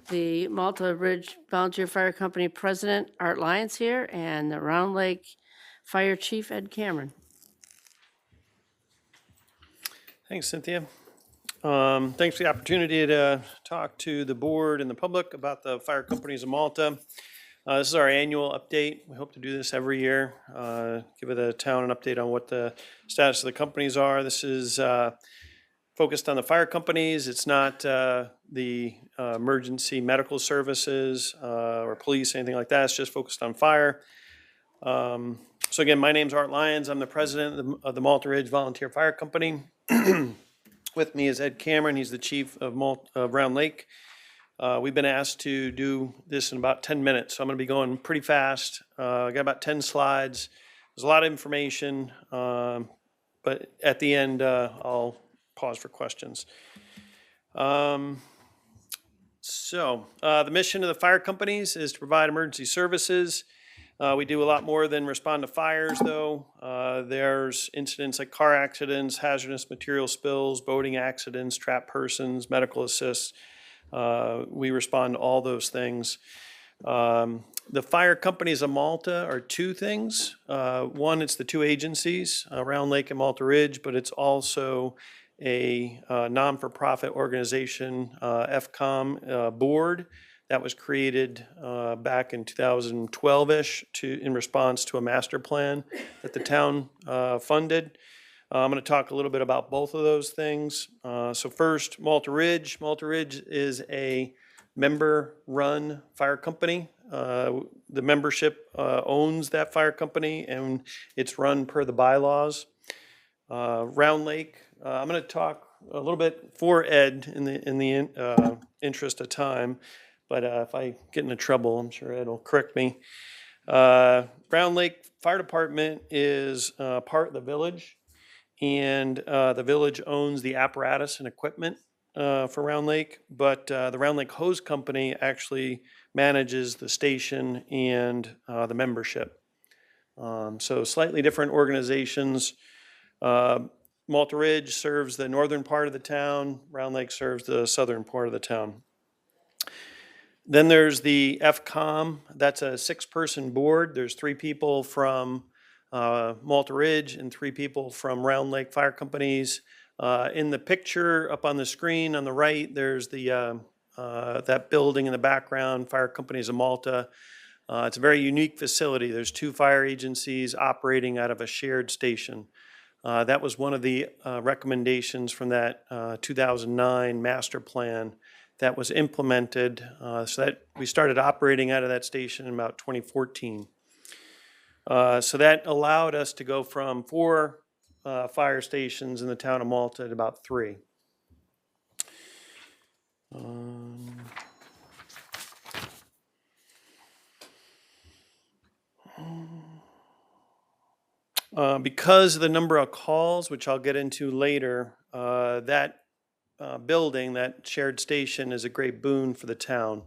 the Malta Ridge Volunteer Fire Company President, Art Lyons here, and the Round Lake Fire Chief, Ed Cameron. Thanks, Cynthia. Thanks for the opportunity to talk to the board and the public about the Fire Companies of Malta. This is our annual update. We hope to do this every year, give the town an update on what the status of the companies are. This is focused on the fire companies. It's not the emergency medical services or police, anything like that. It's just focused on fire. So again, my name's Art Lyons. I'm the president of the Malta Ridge Volunteer Fire Company. With me is Ed Cameron. He's the chief of Round Lake. We've been asked to do this in about 10 minutes, so I'm going to be going pretty fast. I got about 10 slides. There's a lot of information, but at the end, I'll pause for questions. So, the mission of the fire companies is to provide emergency services. We do a lot more than respond to fires, though. There's incidents like car accidents, hazardous material spills, boating accidents, trapped persons, medical assists. We respond to all those things. The fire companies of Malta are two things. One, it's the two agencies, Round Lake and Malta Ridge, but it's also a non-for-profit organization, FCOM board that was created back in 2012-ish in response to a master plan that the town funded. I'm going to talk a little bit about both of those things. So first, Malta Ridge. Malta Ridge is a member-run fire company. The membership owns that fire company, and it's run per the bylaws. Round Lake, I'm going to talk a little bit for Ed in the interest of time, but if I get into trouble, I'm sure Ed will correct me. Round Lake Fire Department is part of the village, and the village owns the apparatus and equipment for Round Lake, but the Round Lake Hose Company actually manages the station and the membership. So slightly different organizations. Malta Ridge serves the northern part of the town. Round Lake serves the southern part of the town. Then there's the FCOM. That's a 6-person board. There's 3 people from Malta Ridge and 3 people from Round Lake Fire Companies. In the picture up on the screen on the right, there's the that building in the background, Fire Companies of Malta. It's a very unique facility. There's 2 fire agencies operating out of a shared station. That was one of the recommendations from that 2009 master plan that was implemented. So that we started operating out of that station in about 2014. So that allowed us to go from 4 fire stations in the town of Malta to about 3. Because of the number of calls, which I'll get into later, that building, that shared station, is a great boon for the town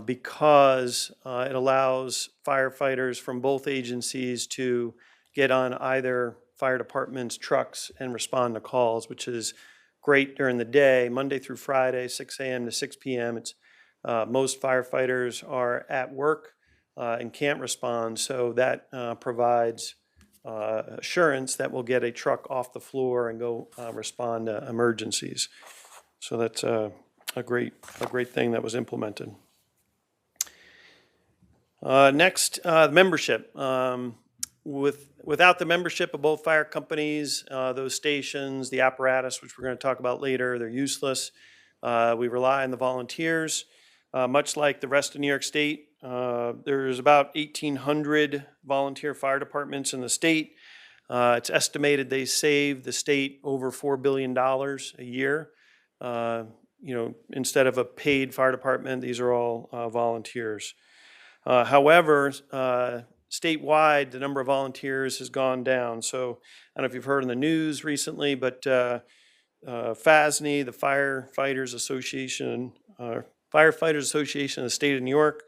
because it allows firefighters from both agencies to get on either fire department's trucks and respond to calls, which is great during the day, Monday through Friday, 6 a.m. to 6 p.m. It's most firefighters are at work and can't respond, so that provides assurance that we'll get a truck off the floor and go respond to emergencies. So that's a great thing that was implemented. Next, the membership. Without the membership of both fire companies, those stations, the apparatus, which we're going to talk about later, they're useless. We rely on the volunteers. Much like the rest of New York State, there's about 1,800 volunteer fire departments in the state. It's estimated they save the state over $4 billion a year. Instead of a paid fire department, these are all volunteers. However, statewide, the number of volunteers has gone down. So I don't know if you've heard in the news recently, but FASNY, the Firefighters Association of the State of New York,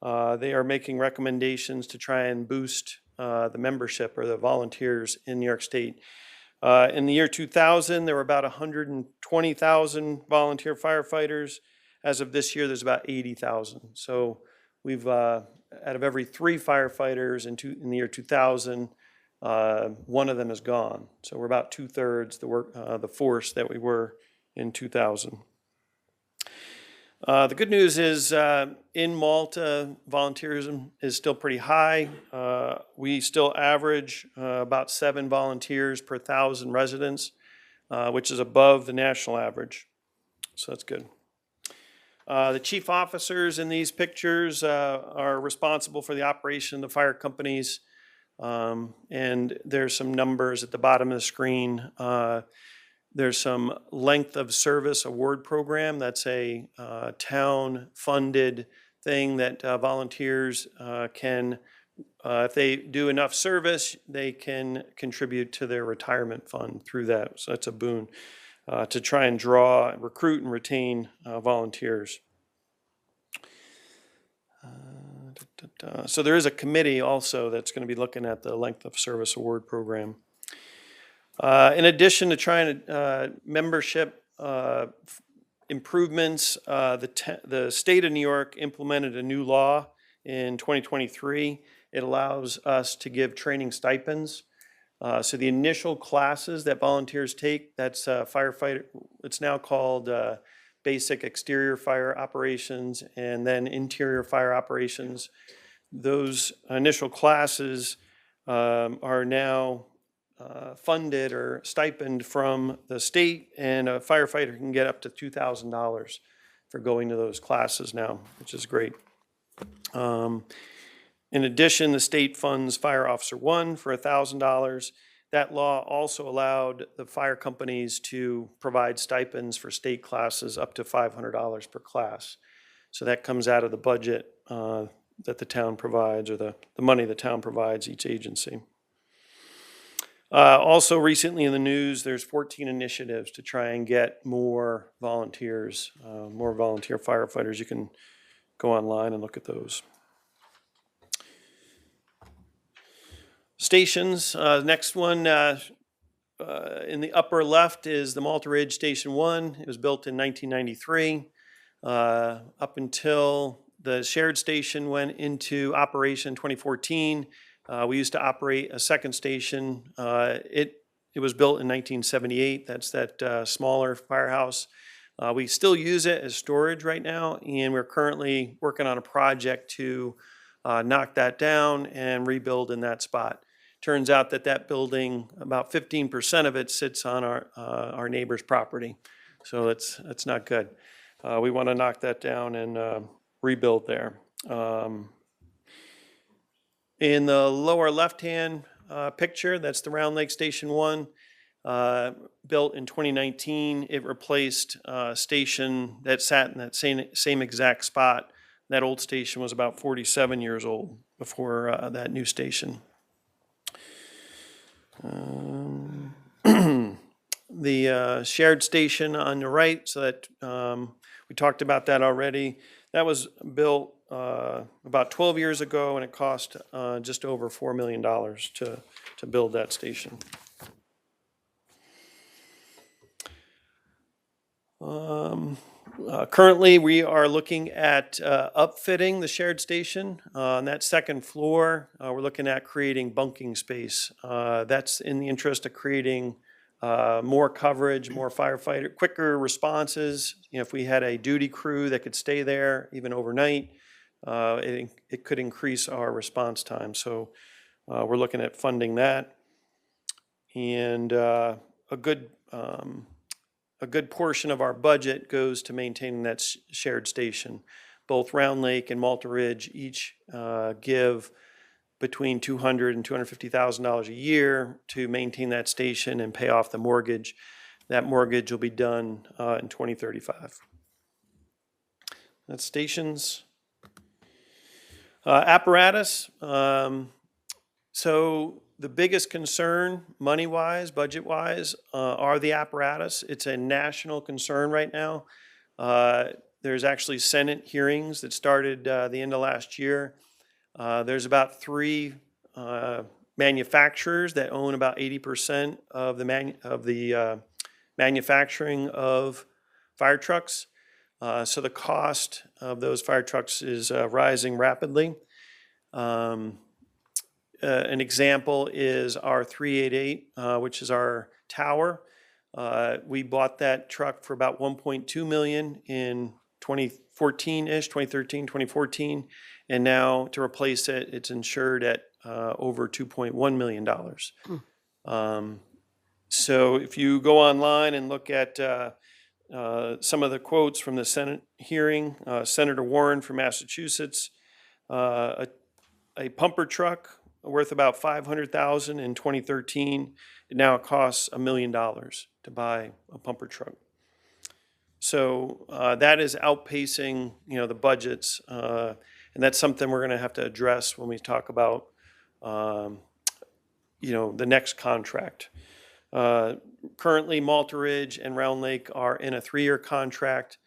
they are making recommendations to try and boost the membership or the volunteers in New York State. In the year 2000, there were about 120,000 volunteer firefighters. As of this year, there's about 80,000. So we've, out of every 3 firefighters in the year 2000, 1 of them is gone. So we're about 2/3 the force that we were in 2000. The good news is in Malta, volunteerism is still pretty high. We still average about 7 volunteers per 1,000 residents, which is above the national average. So that's good. The chief officers in these pictures are responsible for the operation of the fire companies. And there's some numbers at the bottom of the screen. There's some length of service award program. That's a town-funded thing that volunteers can, if they do enough service, they can contribute to their retirement fund through that. So that's a boon to try and recruit and retain volunteers. So there is a committee also that's going to be looking at the length of service award program. In addition to trying to membership improvements, the state of New York implemented a new law in 2023. It allows us to give training stipends. So the initial classes that volunteers take, that's firefighter, it's now called basic exterior fire operations and then interior fire operations. Those initial classes are now funded or stipend from the state, and a firefighter can get up to $2,000 for going to those classes now, which is great. In addition, the state funds Fire Officer 1 for $1,000. That law also allowed the fire companies to provide stipends for state classes up to $500 per class. So that comes out of the budget that the town provides, or the money the town provides each agency. Also recently in the news, there's 14 initiatives to try and get more volunteers, more volunteer firefighters. You can go online and look at those. Stations, next one in the upper left is the Malta Ridge Station 1. It was built in 1993. Up until the shared station went into operation in 2014, we used to operate a second station. It was built in 1978. That's that smaller firehouse. We still use it as storage right now, and we're currently working on a project to knock that down and rebuild in that spot. Turns out that that building, about 15% of it sits on our neighbor's property. So it's not good. We want to knock that down and rebuild there. In the lower left-hand picture, that's the Round Lake Station 1. Built in 2019, it replaced a station that sat in that same exact spot. That old station was about 47 years old before that new station. The shared station on the right, so that we talked about that already. That was built about 12 years ago, and it cost just over $4 million to build that station. Currently, we are looking at upfitting the shared station. On that second floor, we're looking at creating bunking space. That's in the interest of creating more coverage, more firefighter, quicker responses. You know, if we had a duty crew that could stay there even overnight, it could increase our response time. So we're looking at funding that. And a good portion of our budget goes to maintaining that shared station. Both Round Lake and Malta Ridge each give between $200,000 and $250,000 a year to maintain that station and pay off the mortgage. That mortgage will be done in 2035. That's stations. Apparatus. So the biggest concern, money-wise, budget-wise, are the apparatus. It's a national concern right now. There's actually Senate hearings that started the end of last year. There's about 3 manufacturers that own about 80% of the manufacturing of fire trucks. So the cost of those fire trucks is rising rapidly. An example is our 388, which is our tower. We bought that truck for about $1.2 million in 2014-ish, 2013, 2014. And now to replace it, it's insured at over $2.1 million. So if you go online and look at some of the quotes from the Senate hearing, Senator Warren from Massachusetts, a pumper truck worth about $500,000 in 2013. Now it costs $1 million to buy a pumper truck. So that is outpacing, the budgets, and that's something we're going to have to address when we talk about, the next contract. Currently, Malta Ridge and Round Lake are in a 3-year contract.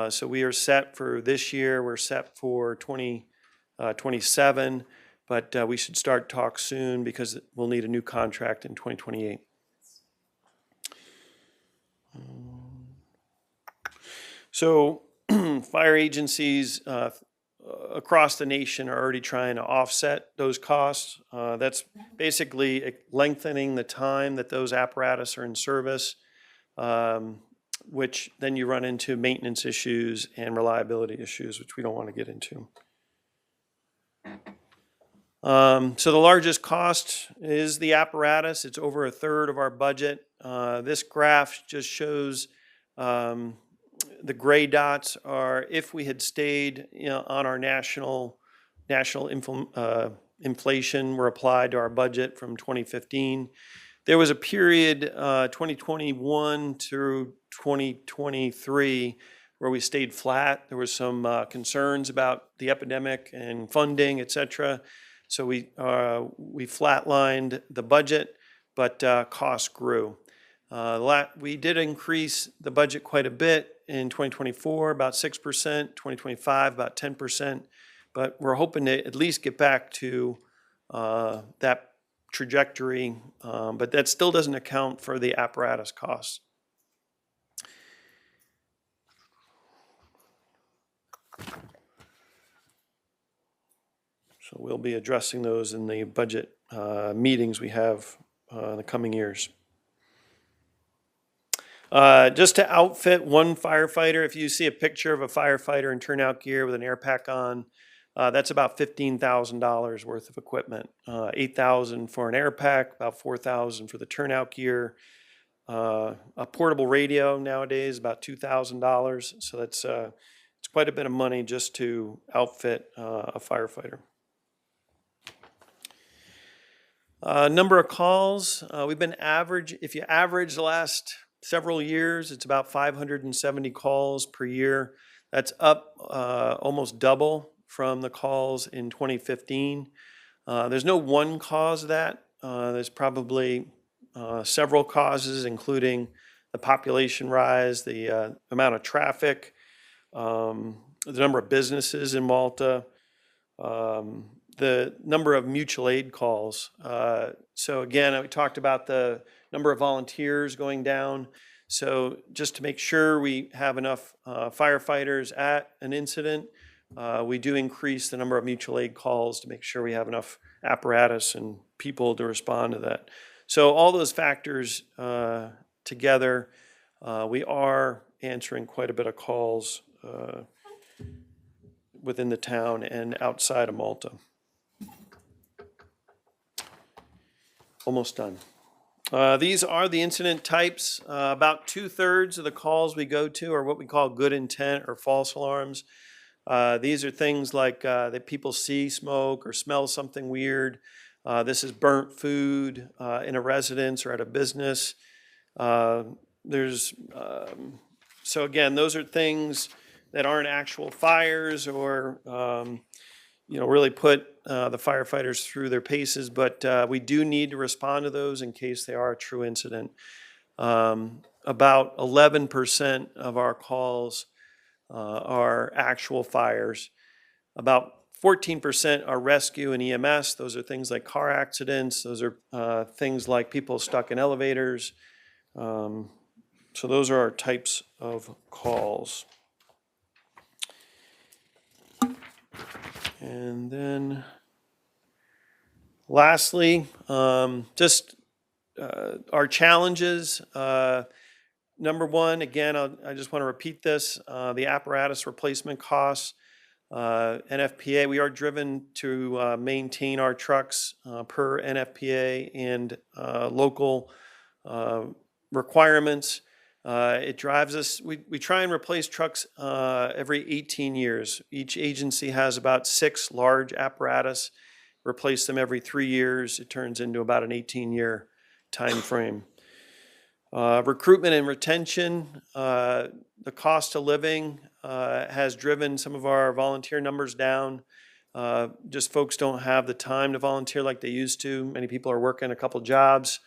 So we are set for this year. We're set for 2020 27, but we should start talks soon because we'll need a new contract in 2028. So fire agencies across the nation are already trying to offset those costs. That's basically lengthening the time that those apparatus are in service, which then you run into maintenance issues and reliability issues, which we don't want to get into. So the largest cost is the apparatus. It's over a third of our budget. This graph just shows the gray dots are if we had stayed, on our national inflation were applied to our budget from 2015. There was a period, 2021 through 2023, where we stayed flat. There was some concerns about the epidemic and funding, et cetera. So we flatlined the budget, but costs grew. We did increase the budget quite a bit in 2024, about 6%, 2025, about 10%, but we're hoping to at least get back to that trajectory, but that still doesn't account for the apparatus costs. So we'll be addressing those in the budget meetings we have in the coming years. Just to outfit one firefighter, if you see a picture of a firefighter in turnout gear with an air pack on, that's about $15,000 worth of equipment. $8,000 for an air pack, about $4,000 for the turnout gear. A portable radio nowadays about $2,000. So that's it's quite a bit of money just to outfit a firefighter. Number of calls, we've been if you average the last several years, it's about 570 calls per year. That's up almost double from the calls in 2015. There's no one cause of that. There's probably several causes, including the population rise, the amount of traffic, the number of businesses in Malta, the number of mutual aid calls. So again, we talked about the number of volunteers going down. So just to make sure we have enough firefighters at an incident, we do increase the number of mutual aid calls to make sure we have enough apparatus and people to respond to that. So all those factors together, we are answering quite a bit of calls within the town and outside of Malta. Almost done. These are the incident types. About 2/3 of the calls we go to are what we call good intent or false alarms. These are things like that people see smoke or smell something weird. This is burnt food in a residence or at a business. So again, those are things that aren't actual fires or really put the firefighters through their paces, but we do need to respond to those in case they are a true incident. About 11% of our calls are actual fires. About 14% are rescue and EMS. Those are things like car accidents. Those are things like people stuck in elevators. So those are our types of calls. And then lastly, just our challenges. Number one, again, I just want to repeat this, the apparatus replacement costs. NFPA, we are driven to maintain our trucks per NFPA and local requirements. It drives us, we try and replace trucks every 18 years. Each agency has about 6 large apparatus. Replace them every 3 years. It turns into about an 18-year time frame. Recruitment and retention, the cost of living has driven some of our volunteer numbers down. Just folks don't have the time to volunteer like they used to. Many people are working a couple jobs.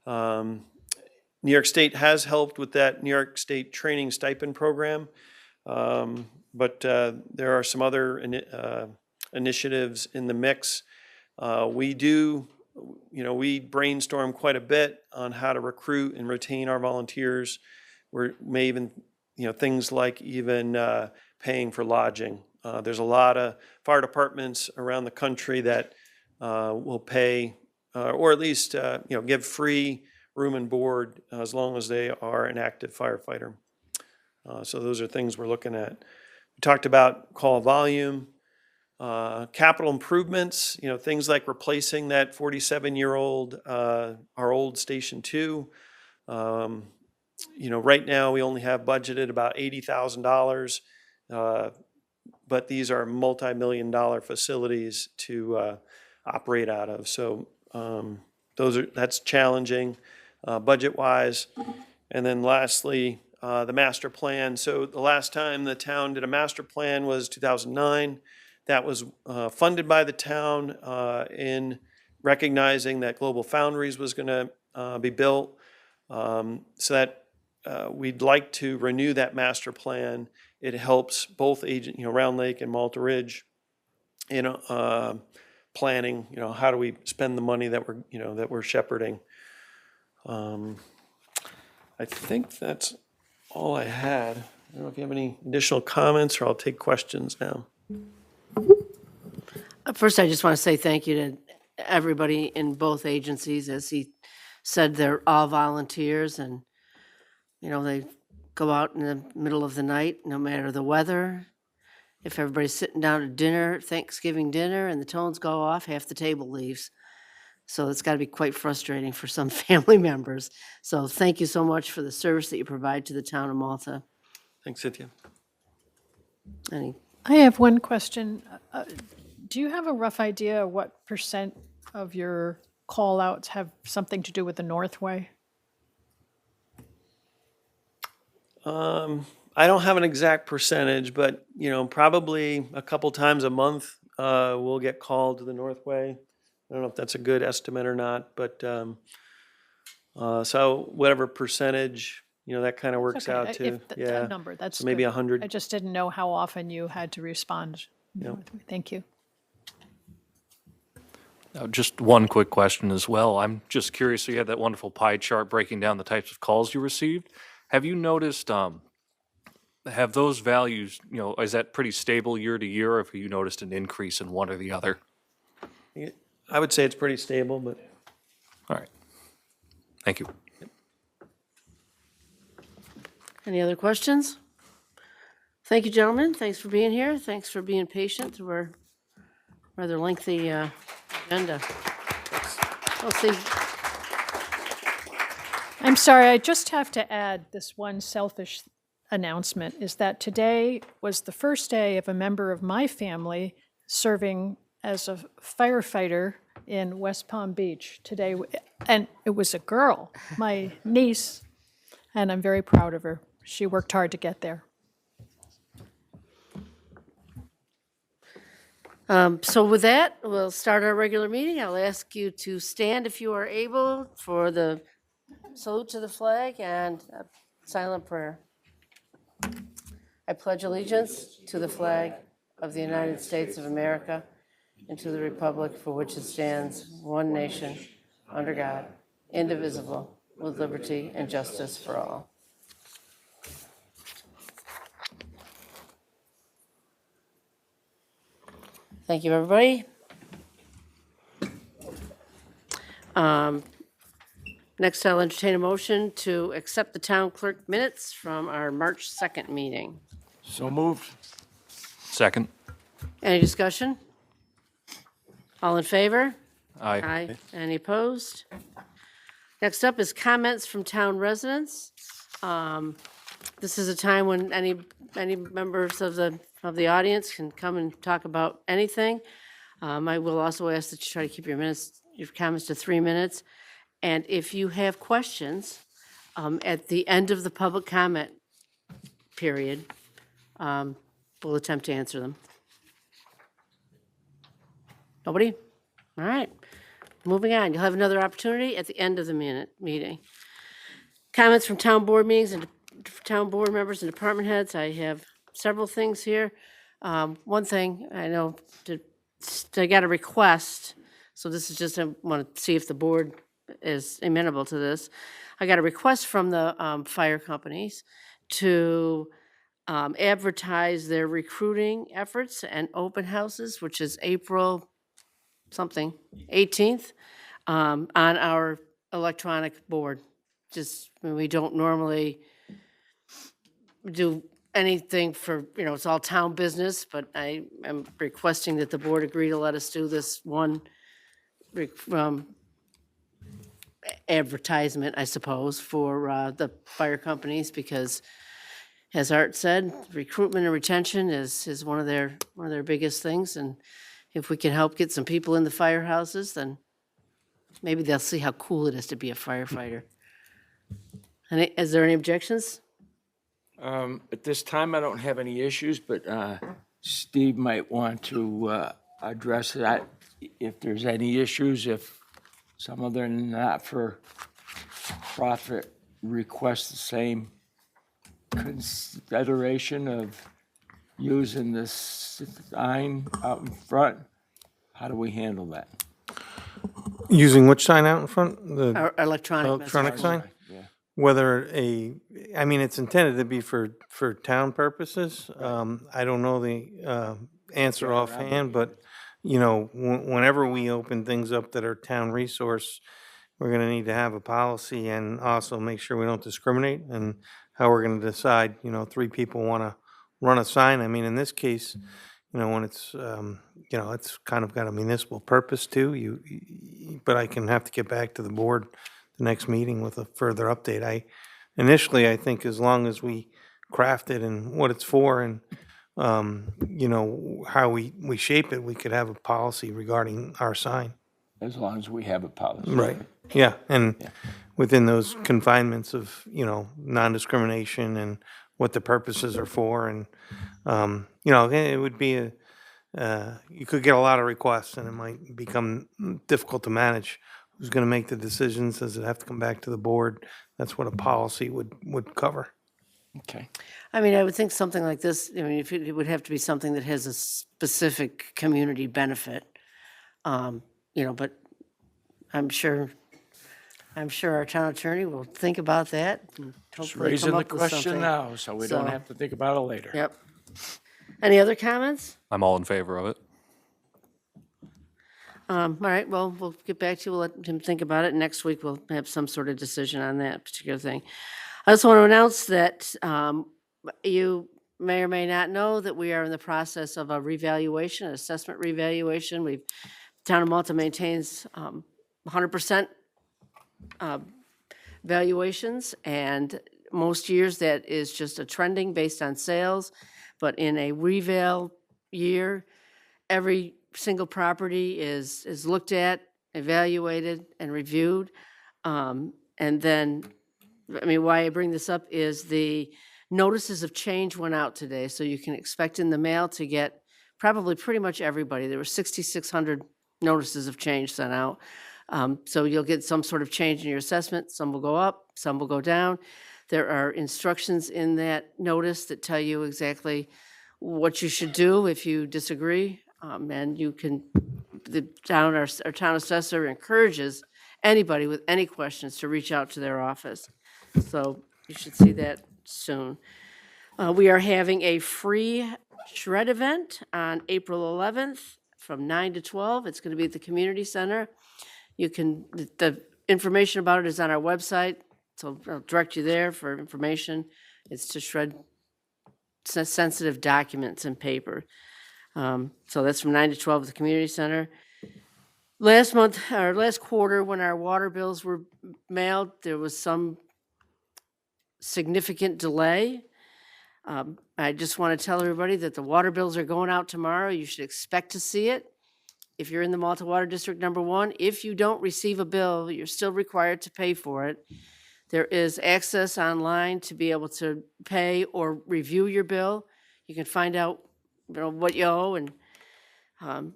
New York State has helped with that New York State training stipend program, but there are some other initiatives in the mix. We do, we brainstorm quite a bit on how to recruit and retain our volunteers. We may even, things like even paying for lodging. There's a lot of fire departments around the country that will pay, or at least, give free room and board as long as they are an active firefighter. So those are things we're looking at. We talked about call volume, capital improvements, things like replacing that 47-year-old, our old Station 2. Right now we only have budgeted about $80,000, but these are multi-million-dollar facilities to operate out of. So that's challenging budget-wise. And then lastly, the master plan. So the last time the town did a master plan was 2009. That was funded by the town in recognizing that Global Foundries was going to be built. So that we'd like to renew that master plan. It helps both Round Lake and Malta Ridge in planning. How do we spend the money that we're shepherding? I think that's all I had. I don't know if you have any additional comments, or I'll take questions now. First, I just want to say thank you to everybody in both agencies. As he said, they're all volunteers, and, they go out in the middle of the night, no matter the weather. If everybody's sitting down at dinner, Thanksgiving dinner, and the tones go off, half the table leaves. So it's got to be quite frustrating for some family members. So thank you so much for the service that you provide to the town of Malta. Thanks, Cynthia. Any I have one question. Do you have a rough idea what % of your call-outs have something to do with the Northway? I don't have an exact percentage, but, probably a couple times a month, we'll get called to the Northway. I don't know if that's a good estimate or not, but, so whatever percentage, that kind of works Okay, out to, if th- yeah. that number, that's So maybe good. 100. I just didn't know how often you had to respond. Yeah. Thank you. Just one quick question as well. I'm just curious, so you had that wonderful pie chart breaking down the types of calls you received. Have you noticed, have those values, is that pretty stable year to year, or have you noticed an increase in one or the other? I would say it's pretty stable, but. All right. Thank you. Any other questions? Thank you, gentlemen. Thanks for being here. Thanks for being patient through our rather lengthy agenda. Let's see. I'm sorry, I just have to add this one selfish announcement, is that today was the first day of a member of my family serving as a firefighter in West Palm Beach today. And it was a girl, my niece, and I'm very proud of her. She worked hard to get there. So with that, we'll start our regular meeting. I'll ask you to stand if you are able for the salute to the flag and a silent prayer. I pledge allegiance to the flag of the United States of America and to the republic for which it stands, one nation, under God, indivisible, with liberty and justice for all. Thank you, everybody. Next, I'll entertain a motion to accept the town clerk minutes from our March 2nd meeting. So moved. Second. Any discussion? All in favor? Aye. Aye. Any opposed? Next up is comments from town residents. This is a time when any members of the audience can come and talk about anything. I will also ask that you try to keep your comments to 3 minutes. And if you have questions at the end of the public comment period, we'll attempt to answer them. Nobody? All right. Moving on. You'll have another opportunity at the end of the meeting. Comments from town board meetings and town board members and department heads. I have several things here. One thing I know to I got a request, so this is just, I want to see if the board is amenable to this. I got a request from the fire companies to advertise their recruiting efforts and open houses, which is April something, 18th, on our electronic board. Just, we don't normally do anything for, it's all town business, but I am requesting that the board agree to let us do this one advertisement, I suppose, for the fire companies, because as Art said, recruitment and retention is one of their biggest things, and if we can help get some people in the firehouses, then maybe they'll see how cool it is to be a firefighter. Is there any objections? At this time, I don't have any issues, but Steve might want to address that if there's any issues, if some other not-for-profit request the same consideration of using this sign out in front. How do we handle that? Using which sign out in front? The Our electronic electronic messaging. sign? Whether I mean, it's intended to be for town purposes. I don't know the answer offhand, but, whenever we open things up that are town resource, we're gonna need to have a policy and also make sure we don't discriminate, and how we're gonna decide, 3 people wanna run a sign. I mean, in this case, when it's, it's kind of got a municipal purpose too, but I can have to get back to the board the next meeting with a further update. Initially, I think as long as we craft it and what it's for and, how we shape it, we could have a policy regarding our sign. As long as we have a policy. Right, yeah, and within those confinements of, non-discrimination and what the purposes are for, and, it would be you could get a lot of requests, and it might become difficult to manage. Who's gonna make the decisions? Does it have to come back to the board? That's what a policy would cover. Okay. I mean, I would think something like this, if it would have to be something that has a specific community benefit. But I'm sure our town attorney will think about that and Just hopefully raising come the up with question something. now, so we don't So- have to think about it later. Yep. Any other comments? I'm all in favor of it. All right, well, we'll get back to you, we'll let him think about it. Next week, we'll have some sort of decision on that particular thing. I also want to announce that you may or may not know that we are in the process of a revaluation, an assessment revaluation. Town of Malta maintains 100% valuations, and most years that is just a trending based on sales. But in a reval year, every single property is looked at, evaluated, and reviewed. And then, why I bring this up is the notices of change went out today, so you can expect in the mail to get probably pretty much everybody. There were 6,600 notices of change sent out. So you'll get some sort of change in your assessment. Some will go up, some will go down. There are instructions in that notice that tell you exactly what you should do if you disagree. And our town assessor encourages anybody with any questions to reach out to their office. So you should see that soon. We are having a free shred event on April 11th from 9 to 12. It's going to be at the community center. The information about it is on our website, so I'll direct you there for information. It's to shred sensitive documents and paper. So that's from 9 to 12 at the community center. Last quarter, when our water bills were mailed, there was some significant delay. I just want to tell everybody that the water bills are going out tomorrow. You should expect to see it. If you're in the Malta Water District number 1, if you don't receive a bill, you're still required to pay for it. There is access online to be able to pay or review your bill. You can find out, what you owe and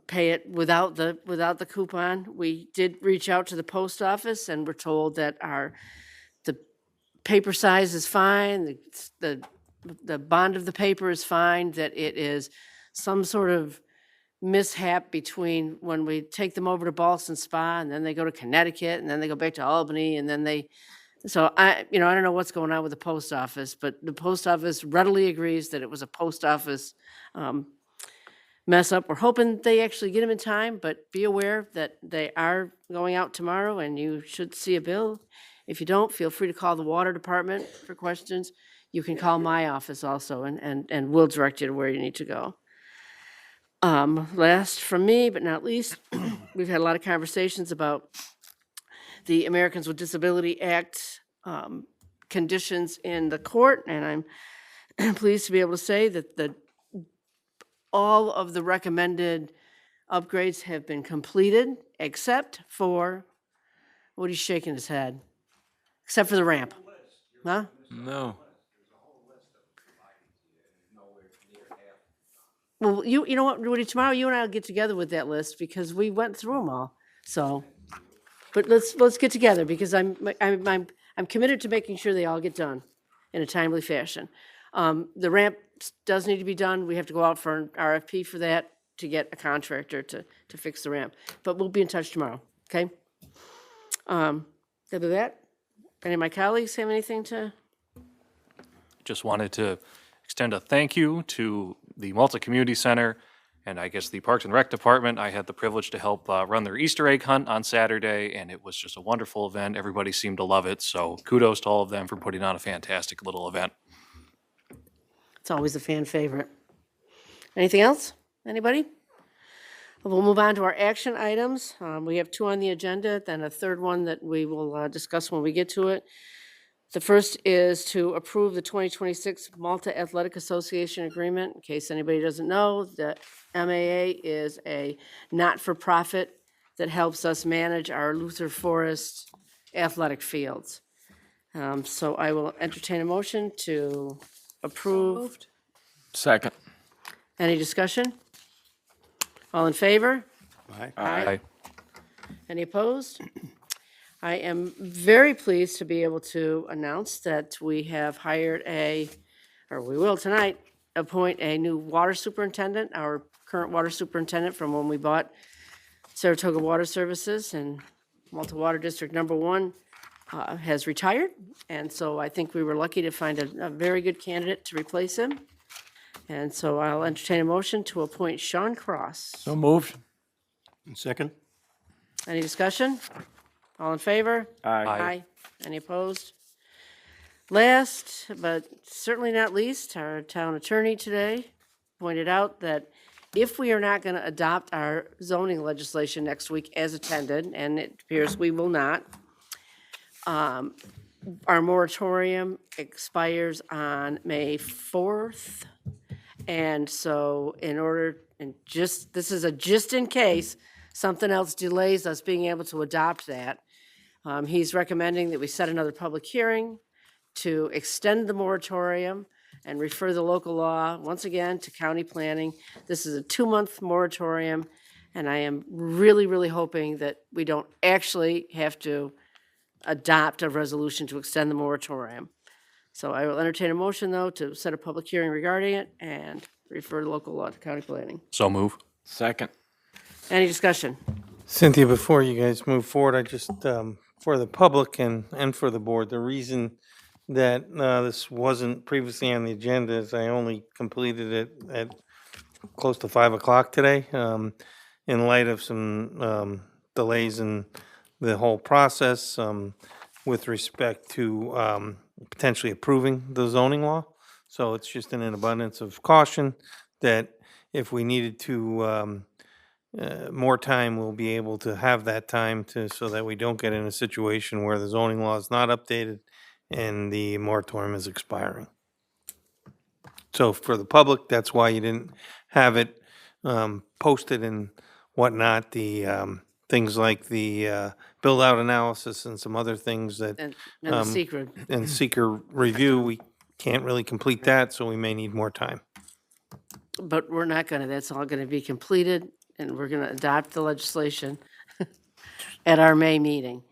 pay it without the coupon. We did reach out to the post office and we're told that the paper size is fine, the bond of the paper is fine, that it is some sort of mishap between when we take them over to Boston Spa and then they go to Connecticut and then they go back to Albany and then so I don't know what's going on with the post office, but the post office readily agrees that it was a post office mess up. We're hoping they actually get them in time, but be aware that they are going out tomorrow and you should see a bill. If you don't, feel free to call the water department for questions. You can call my office also and we'll direct you to where you need to go. Last from me, but not least, we've had a lot of conversations about the Americans with Disability Act conditions in the court, and I'm pleased to be able to say that all of the recommended upgrades have been completed, except for, what he's shaking his head, except for the ramp. Huh? No. Well, you know what, Woody, tomorrow you and I will get together with that list because we went through them all, so. But let's get together because I'm committed to making sure they all get done in a timely fashion. The ramp does need to be done. We have to go out for an RFP for that to get a contractor to fix the ramp. But we'll be in touch tomorrow, okay? With that, any of my colleagues have anything to? Just wanted to extend a thank you to the Malta Community Center and I guess the Parks and Rec Department. I had the privilege to help run their Easter egg hunt on Saturday, and it was just a wonderful event. Everybody seemed to love it, so kudos to all of them for putting on a fantastic little event. It's always a fan favorite. Anything else? Anybody? We'll move on to our action items. We have 2 on the agenda, then a third one that we will discuss when we get to it. The first is to approve the 2026 Malta Athletic Association Agreement. In case anybody doesn't know, the MAA is a not-for-profit that helps us manage our Luther Forest athletic fields. So I will entertain a motion to approve. Second. Any discussion? All in favor? Aye. Any opposed? I am very pleased to be able to announce that we have hired we will tonight, appoint a new water superintendent. Our current water superintendent from when we bought Saratoga Water Services and Malta Water District Number 1 has retired. And so I think we were lucky to find a very good candidate to replace him. And so I'll entertain a motion to appoint Sean Cross. So moved. And second? Any discussion? All in favor? Aye. Any opposed? Last, but certainly not least, our town attorney today pointed out that if we are not going to adopt our zoning legislation next week as attended, and it appears we will not, our moratorium expires on May 4th. And so this is just in case something else delays us being able to adopt that. He's recommending that we set another public hearing to extend the moratorium and refer the local law, once again, to county planning. This is a 2-month moratorium, and I am really, really hoping that we don't actually have to adopt a resolution to extend the moratorium. So I will entertain a motion, though, to set a public hearing regarding it and refer the local law to county planning. So move. Second. Any discussion? Cynthia, before you guys move forward, I just, for the public and for the board, the reason that this wasn't previously on the agenda is I only completed it at close to 5 o'clock today, in light of some delays in the whole process with respect to potentially approving the zoning law. So it's just in an abundance of caution that if we needed to more time, we'll be able to have that time so that we don't get in a situation where the zoning law is not updated and the moratorium is expiring. So for the public, that's why you didn't have it posted and whatnot, the things like the build-out analysis and some other things that. And the secret. And seeker review, we can't really complete that, so we may need more time. But we're not going to, that's all going to be completed, and we're going to adopt the legislation at our May meeting.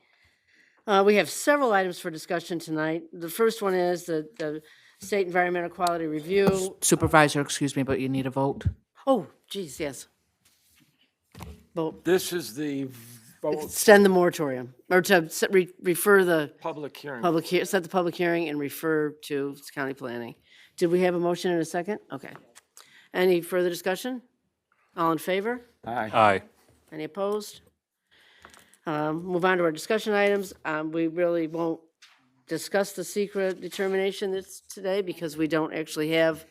We have several items for discussion tonight. The first one is the State Environmental Quality Review. Supervisor, excuse me, but you need a vote. Oh, geez, yes. vote, This is the vote, extend the moratorium, or to refer the public hearing. set the public hearing and refer to county planning. Did we have a motion and a second? Okay. Any further discussion? All in favor? Aye. Aye. Any opposed? Move on to our discussion items. We really won't discuss the secret determination that's today because we don't actually have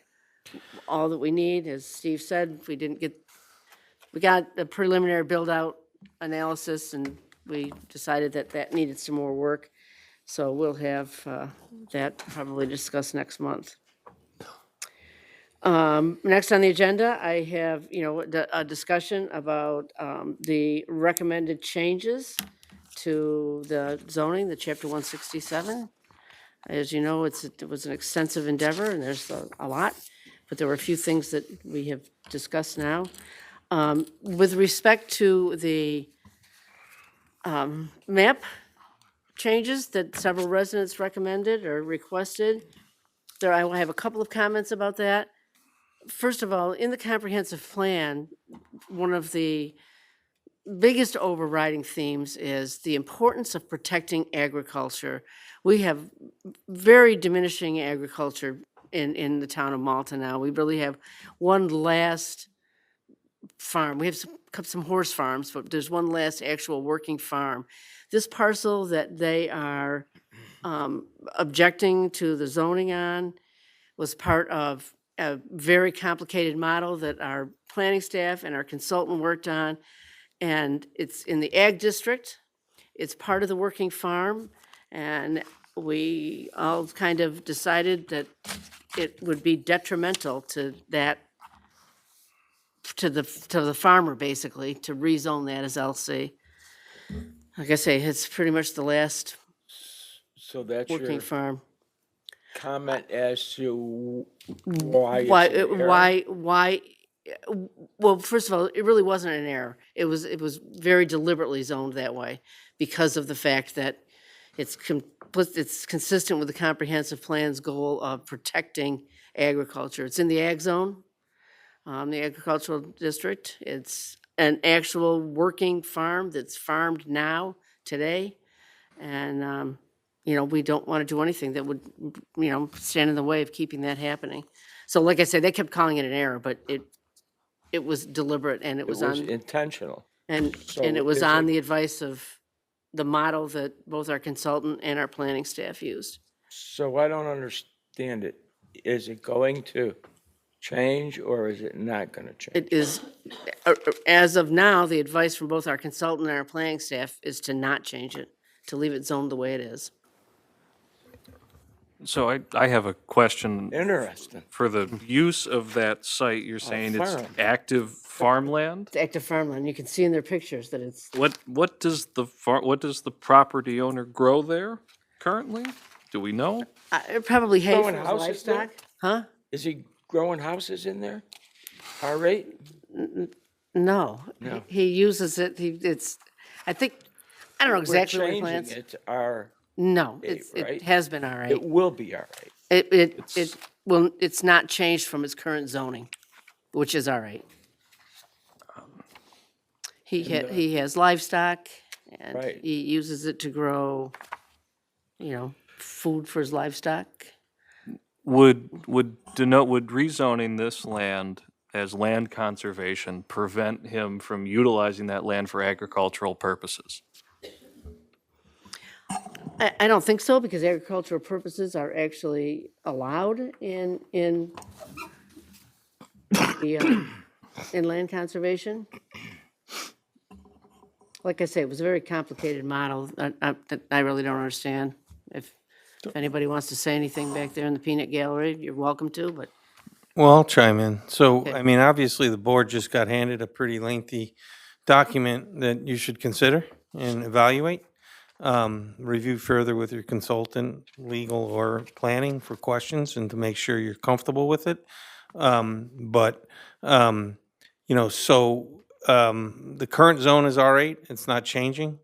all that we need. As Steve said, we got a preliminary build-out analysis and we decided that that needed some more work. So we'll have that probably discussed next month. Next on the agenda, I have, a discussion about the recommended changes to the zoning, the chapter 167. As you know, it was an extensive endeavor and there's a lot, but there were a few things that we have discussed now. With respect to the map changes that several residents recommended or requested, I will have a couple of comments about that. First of all, in the comprehensive plan, one of the biggest overriding themes is the importance of protecting agriculture. We have very diminishing agriculture in the town of Malta now. We really have one last farm. We have some horse farms, but there's one last actual working farm. This parcel that they are objecting to the zoning on was part of a very complicated model that our planning staff and our consultant worked on. And it's in the ag district. It's part of the working farm. And we all kind of decided that it would be detrimental to that, to the farmer, basically, to rezone that as LC. Like I say, it's pretty much the last So that's working your farm. comment as to why it's an error? Why, well, first of all, it really wasn't an error. It was very deliberately zoned that way because of the fact that it's consistent with the comprehensive plan's goal of protecting agriculture. It's in the ag zone, the agricultural district. It's an actual working farm that's farmed now, today. And, we don't want to do anything that would, stand in the way of keeping that happening. So like I said, they kept calling it an error, but it was deliberate and it was on, intentional. and So it was is on it- the advice of the model that both our consultant and our planning staff used. So I don't understand it. Is it going to change or is it not going to change? It is, as of now, the advice from both our consultant and our planning staff is to not change it, to leave it zoned the way it is. So I have a question. Interesting. For the use of that site, you're saying it's farm. active farmland? It's active farmland. You can see in their pictures that it's, What does the property owner grow there currently? Do we know? probably hay for Growing his houses there? livestock. Huh? Is he growing houses in there? R8? No. No. He uses it, I don't know exactly what he We're plants. changing it to R, No, eight, it right? has been all right. it will be R8. It's not changed from its current zoning, which is all right. He has livestock and Right. he uses it to grow, food for his livestock. Would rezoning this land as land conservation prevent him from utilizing that land for agricultural purposes? I don't think so, because agricultural purposes are actually allowed in land conservation. Like I say, it was a very complicated model that I really don't understand. If anybody wants to say anything back there in the peanut gallery, you're welcome to, but Well, I'll chime in. So, Okay. I mean, obviously, the board just got handed a pretty lengthy document that you should consider and evaluate. Review further with your consultant, legal or planning, for questions and to make sure you're comfortable with it. The current zone is R8, it's not changing.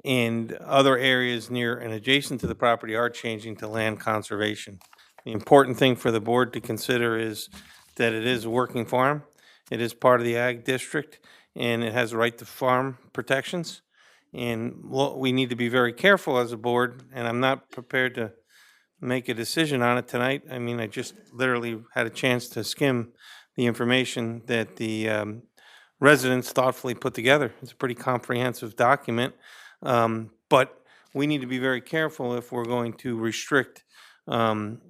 And other areas near and adjacent to the property are changing to land conservation. The important thing for the board to consider is that it is a working farm. It is part of the ag district, and it has a right to farm protections. And we need to be very careful as a board, and I'm not prepared to make a decision on it tonight. I mean, I just literally had a chance to skim the information that the residents thoughtfully put together. It's a pretty comprehensive document. But we need to be very careful if we're going to restrict lands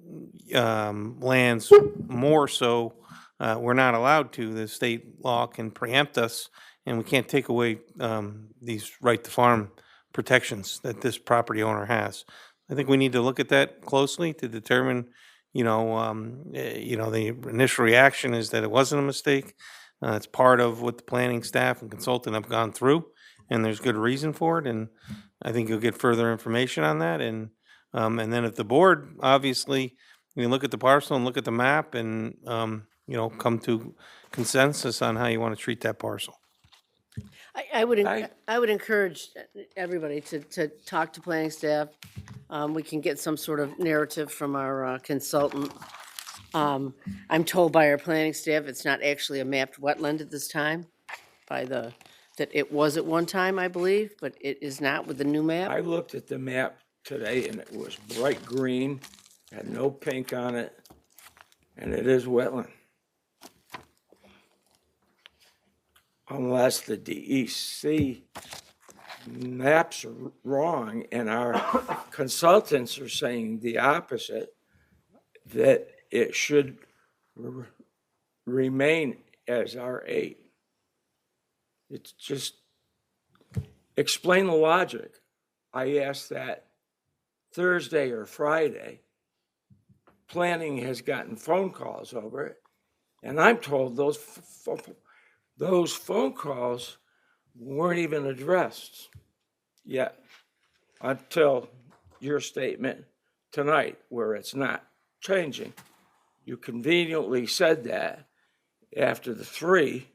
more so. We're not allowed to. The state law can preempt us, and we can't take away these right to farm protections that this property owner has. I think we need to look at that closely to determine, the initial reaction is that it wasn't a mistake. It's part of what the planning staff and consultant have gone through, and there's good reason for it, and I think you'll get further information on that, and then if the board, obviously, you can look at the parcel and look at the map and, come to consensus on how you want to treat that parcel. I would encourage everybody to talk to planning staff. We can get some sort of narrative from our consultant. I'm told by our planning staff, it's not actually a mapped wetland at this time, that it was at one time, I believe, but it is not with the new map. I looked at the map today and it was bright green, had no pink on it, and it is wetland. Unless the DEC maps are wrong and our consultants are saying the opposite, that it should remain as R8. It's just, explain the logic. I asked that Thursday or Friday. Planning has gotten phone calls over it, and I'm told those phone calls weren't even addressed yet until your statement tonight, where it's not changing. You conveniently said that after the three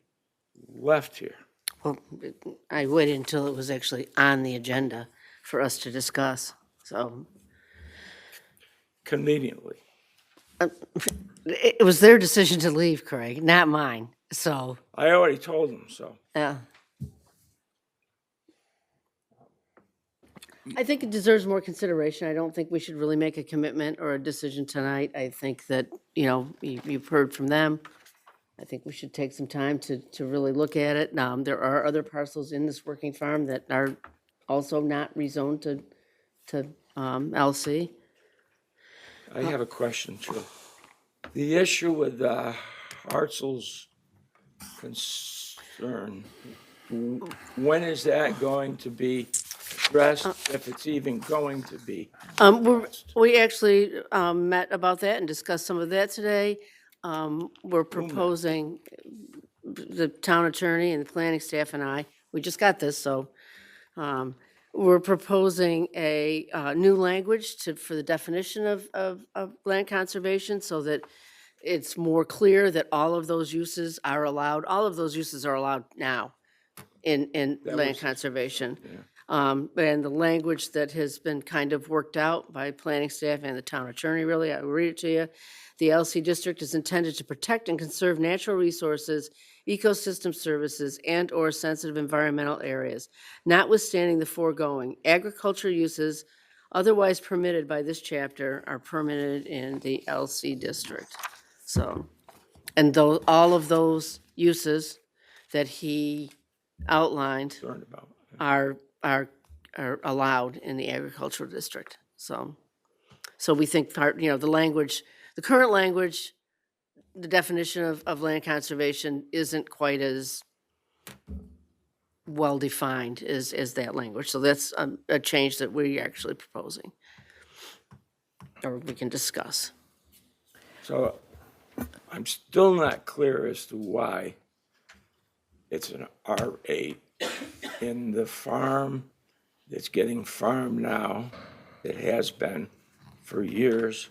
left here. Well, I waited until it was actually on the agenda for us to discuss, so. Conveniently. It was their decision to leave, Craig, not mine, so, I already told them so. yeah. I think it deserves more consideration. I don't think we should really make a commitment or a decision tonight. I think that, you've heard from them. I think we should take some time to really look at it. There are other parcels in this working farm that are also not rezoned to LC. I have a question too. The issue with Hartzell's concern, when is that going to be addressed, if it's even going to be? We actually met about that and discussed some of that today. We're proposing, the town attorney and the planning staff and I, we just got this, so we're proposing a new language for the definition of land conservation so that it's more clear that all of those uses are allowed. All of those uses are allowed now in land conservation. And the language that has been kind of worked out by planning staff and the town attorney, really, I will read it to you. The LC district is intended to protect and conserve natural resources, ecosystem services, and/or sensitive environmental areas. Notwithstanding the foregoing, agricultural uses otherwise permitted by this chapter are permitted in the LC district. So, and all of those uses that he outlined are allowed in the agricultural district. So we think the language, the current language, the definition of land conservation isn't quite as well-defined as that language. So that's a change that we're actually proposing, or we can discuss. So I'm still not clear as to why it's an R8 in the farm that's getting farmed now, that has been for years,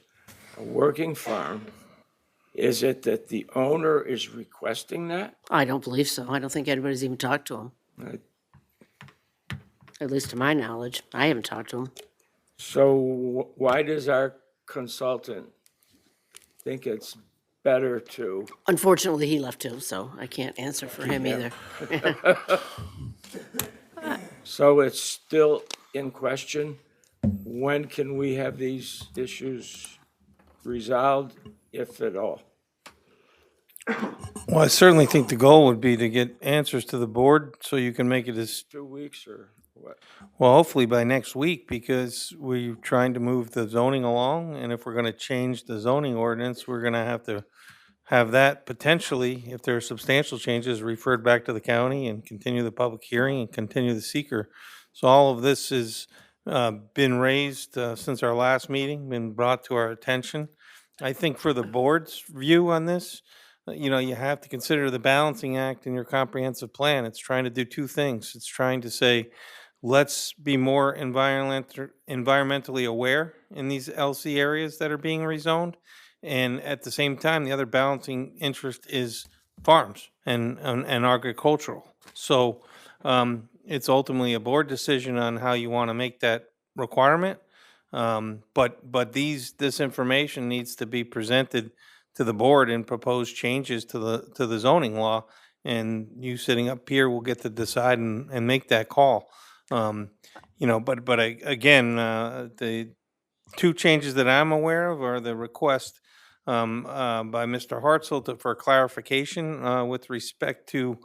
a working farm. Is it that the owner is requesting that? I don't believe so. I don't think anybody's even talked to him. At least to my knowledge. I haven't talked to him. So why does our consultant think it's better to, Unfortunately, he left too, so I can't answer for him either. so it's still in question. When can we have these issues resolved, if at all? Well, I certainly think the goal would be to get answers to the board so you can make it as, 2 weeks or what? well, hopefully by next week, because we're trying to move the zoning along. And if we're going to change the zoning ordinance, we're going to have that potentially, if there are substantial changes, referred back to the county and continue the public hearing and continue the seeker. So all of this has been raised since our last meeting, been brought to our attention. I think for the board's view on this, you have to consider the balancing act in your comprehensive plan. It's trying to do two things. It's trying to say, let's be more environmentally aware in these LC areas that are being rezoned. And at the same time, the other balancing interest is farms and agricultural. So it's ultimately a board decision on how you want to make that requirement. But this information needs to be presented to the board and propose changes to the zoning law. And you sitting up here will get to decide and make that call. Again, the two changes that I'm aware of are the request by Mr. Hartzell for clarification with respect to,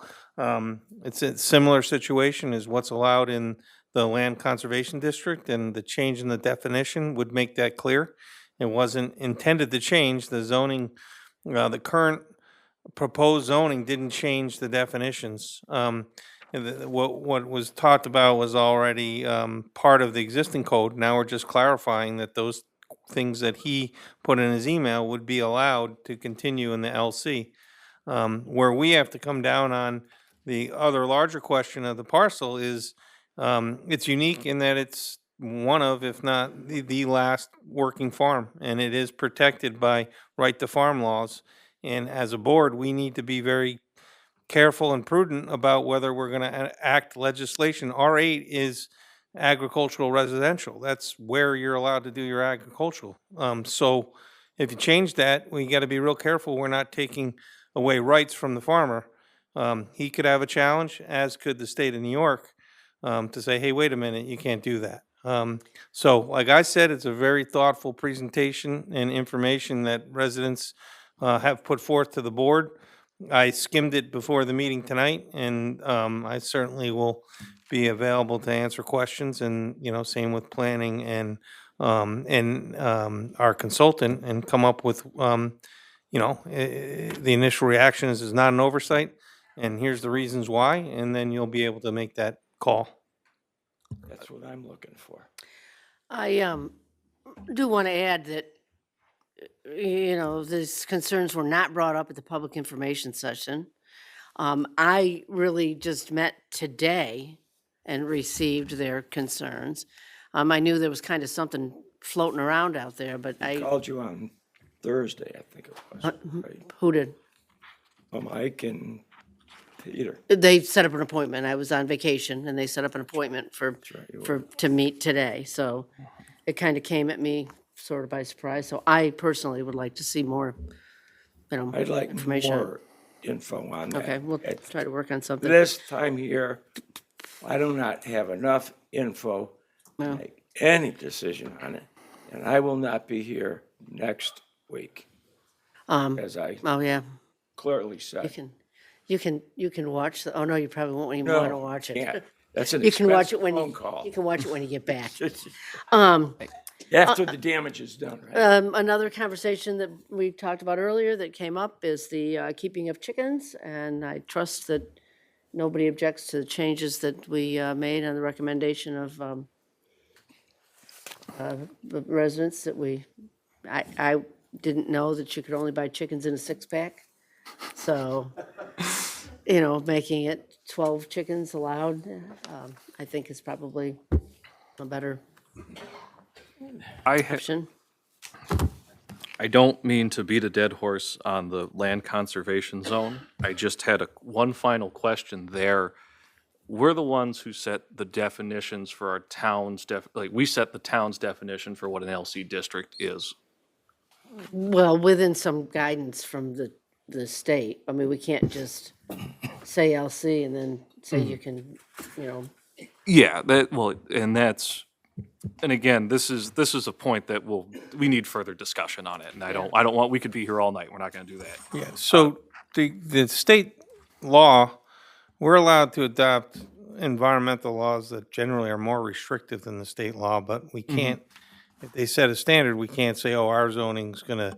it's a similar situation as what's allowed in the Land Conservation District, and the change in the definition would make that clear. It wasn't intended to change the zoning, the current proposed zoning didn't change the definitions. What was talked about was already part of the existing code. Now we're just clarifying that those things that he put in his email would be allowed to continue in the LC. Where we have to come down on the other larger question of the parcel is it's unique in that it's one of, if not the last working farm, and it is protected by right to farm laws. And as a board, we need to be very careful and prudent about whether we're going to act legislation. R8 is agricultural residential. That's where you're allowed to do your agricultural. So if you change that, we got to be real careful. We're not taking away rights from the farmer. He could have a challenge, as could the state of New York, to say, hey, wait a minute, you can't do that. So like I said, it's a very thoughtful presentation and information that residents have put forth to the board. I skimmed it before the meeting tonight, and I certainly will be available to answer questions, and, same with planning and our consultant, and come up with, the initial reaction is not an oversight, and here's the reasons why, and then you'll be able to make that call. That's what I'm looking for. I do want to add that, these concerns were not brought up at the public information session. I really just met today and received their concerns. I knew there was kind of something floating around out there, but I, Called you on Thursday, I think it was. Right? who did? Mike and Peter. They set up an appointment. I was on vacation, and they set up an appointment right, to meet today. So it kind of came at me sort of by surprise. So I personally would like to see more, I'd like information. more info on that. Okay, we'll At try to work on something. this time here, I do not have enough info to No. make any decision on it. And I will not be here next week, as I Oh, yeah, clearly you said. you can watch the, oh, no, you probably won't even No, want to watch it. can't. That's an You can watch expensive it when phone you, call. you can watch it when you get back. After the damage is done, right? Another conversation that we talked about earlier that came up is the keeping of chickens, and I trust that nobody objects to the changes that we made on the recommendation of the residents that I didn't know that you could only buy chickens in a 6-pack. So, making it 12 chickens allowed, I think is probably a better option. I don't mean to beat a dead horse on the land conservation zone. I just had one final question there. We're the ones who set the definitions for our town's we set the town's definition for what an LC district is. Well, within some guidance from the state. I mean, we can't just say LC and then say you can, you know, Yeah, and again, this is a point that we need further discussion on it, and I don't want, we could be here all night, we're not gonna do that. Yeah, so the state law, we're allowed to adopt environmental laws that generally are more restrictive than the state law, but we can't, if they set a standard, we can't say, oh, our zoning's gonna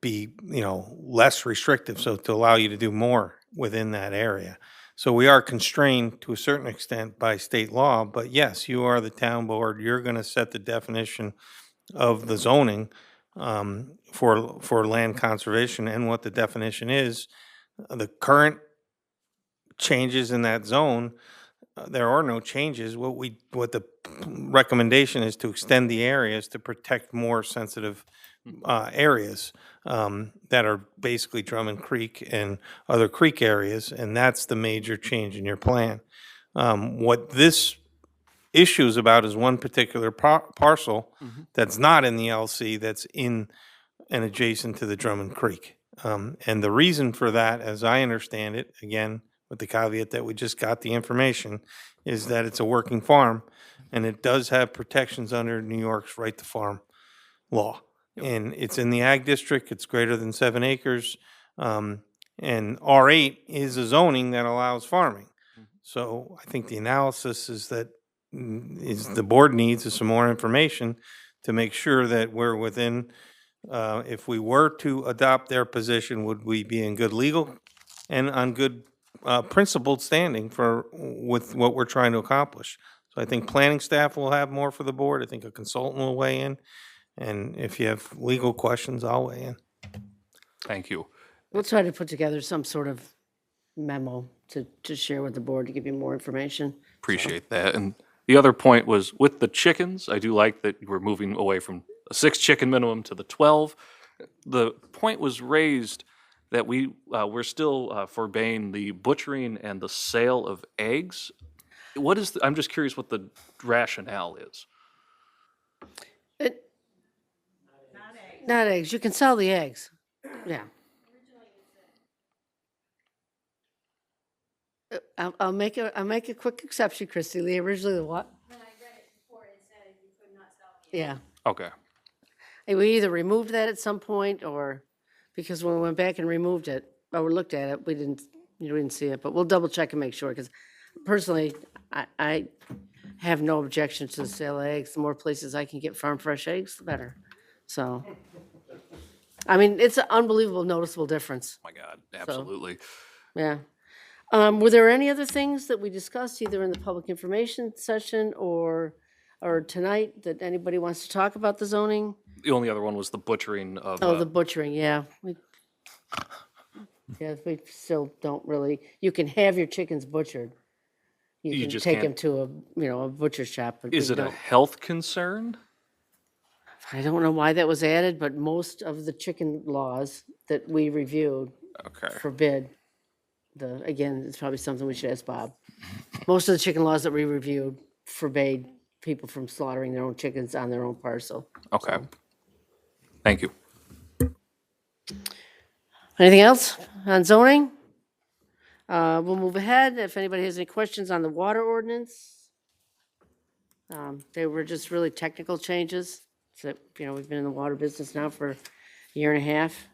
be, less restrictive, so to allow you to do more within that area. So we are constrained to a certain extent by state law, but yes, you are the town board, you're gonna set the definition of the zoning for land conservation and what the definition is. The current changes in that zone, there are no changes. What the recommendation is to extend the areas to protect more sensitive areas that are basically Drummond Creek and other creek areas, and that's the major change in your plan. What this issue is about is one particular parcel that's not in the LC, that's in and adjacent to the Drummond Creek. And the reason for that, as I understand it, again, with the caveat that we just got the information, is that it's a working farm, and it does have protections under New York's right to farm law. And it's in the ag district, it's greater than 7 acres, and R8 is a zoning that allows farming. So I think the analysis is that the board needs is some more information to make sure that we're within, if we were to adopt their position, would we be in good legal and on good principled standing with what we're trying to accomplish. So I think planning staff will have more for the board. I think a consultant will weigh in. And if you have legal questions, I'll weigh in. Thank you. we'll try to put together some sort of memo to share with the board to give you more information. Appreciate that. And the other point was with the chickens, I do like that we're moving away from a 6 chicken minimum to the 12. The point was raised that we're still forbidding the butchering and the sale of eggs. I'm just curious what the rationale is. Not eggs, you can sell the eggs, yeah. I'll make a quick exception, Christie Lee. Originally, the what? When I read it before, it said you could not sell the eggs. Yeah. Okay. And we either removed that at some point, or because when we went back and removed it, or we looked at it, we didn't see it, but we'll double check and make sure, because personally, I have no objection to the sale of eggs. The more places I can get farm fresh eggs, the better. So, I mean, it's an unbelievable noticeable difference, My God, absolutely. yeah. Were there any other things that we discussed, either in the public information session or tonight, that anybody wants to talk about the zoning? The only other one was the butchering of. Oh, the butchering, yeah. We still don't really, you can have your chickens butchered. You You can just take them can't- to a butcher shop. But Is we it a don't. health concern? I don't know why that was added, but most of the chicken laws that we reviewed Okay. forbid again, it's probably something we should ask Bob. Most of the chicken laws that we reviewed forbade people from slaughtering their own chickens on their own parcel. Okay. Thank you. Anything else on zoning? We'll move ahead. If anybody has any questions on the water ordinance. They were just really technical changes. So, we've been in the water business now for a year and a half.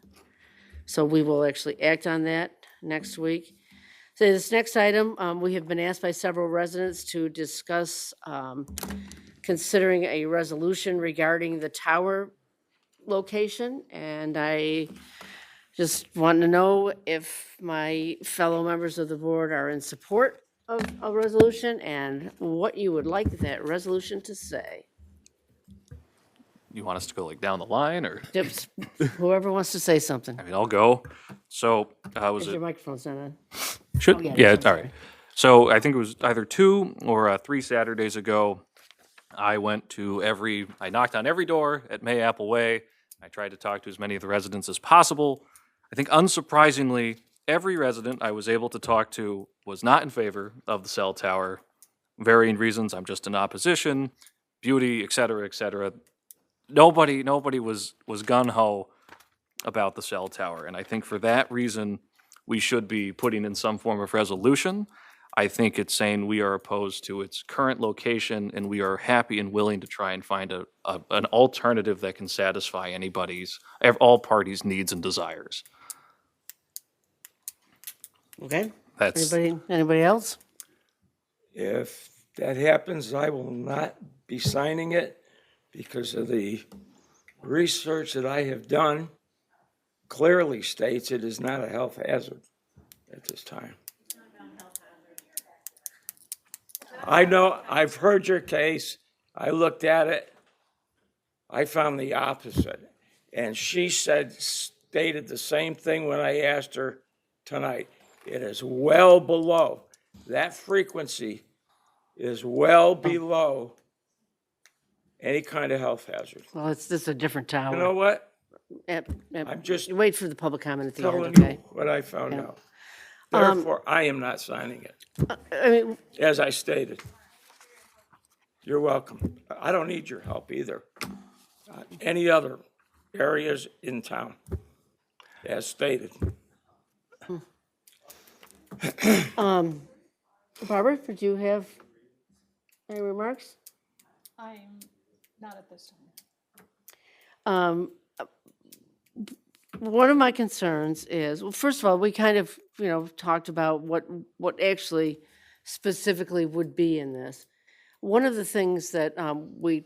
So we will actually act on that next week. So this next item, we have been asked by several residents to discuss considering a resolution regarding the tower location. And I just want to know if my fellow members of the board are in support of a resolution and what you would like that resolution to say. You want us to go down the line, or? Just whoever wants to say something. I mean, I'll go. So, was Is it? your microphone's not on? Should, Oh, yeah, yeah, I'm it's all right. sorry. So I think it was either 2 or 3 Saturdays ago, I knocked on every door at May Apple Way. I tried to talk to as many of the residents as possible. I think unsurprisingly, every resident I was able to talk to was not in favor of the cell tower. Varying reasons, I'm just in opposition, beauty, et cetera, et cetera. nobody was gung-ho about the cell tower. And I think for that reason, we should be putting in some form of resolution. I think it's saying we are opposed to its current location, and we are happy and willing to try and find an alternative that can satisfy all parties' needs and desires. Okay? That's, Anybody else? If that happens, I will not be signing it because of the research that I have done clearly states it is not a health hazard at this time. I know, I've heard your case. I looked at it. I found the opposite. And she stated the same thing when I asked her tonight. It is well below. That frequency is well below any kind of health hazard. Well, this is a different tower. You know what? I'm just wait for the public comment at the end, Telling okay? you what I found Yeah. out. Therefore, I am not signing it, I mean, as I stated. You're welcome. I don't need your help either. Any other areas in town, as stated. Barbara, did you have any remarks? I'm not at this time. One of my concerns is, well, first of all, we kind of, talked about what actually specifically would be in this. One of the things that we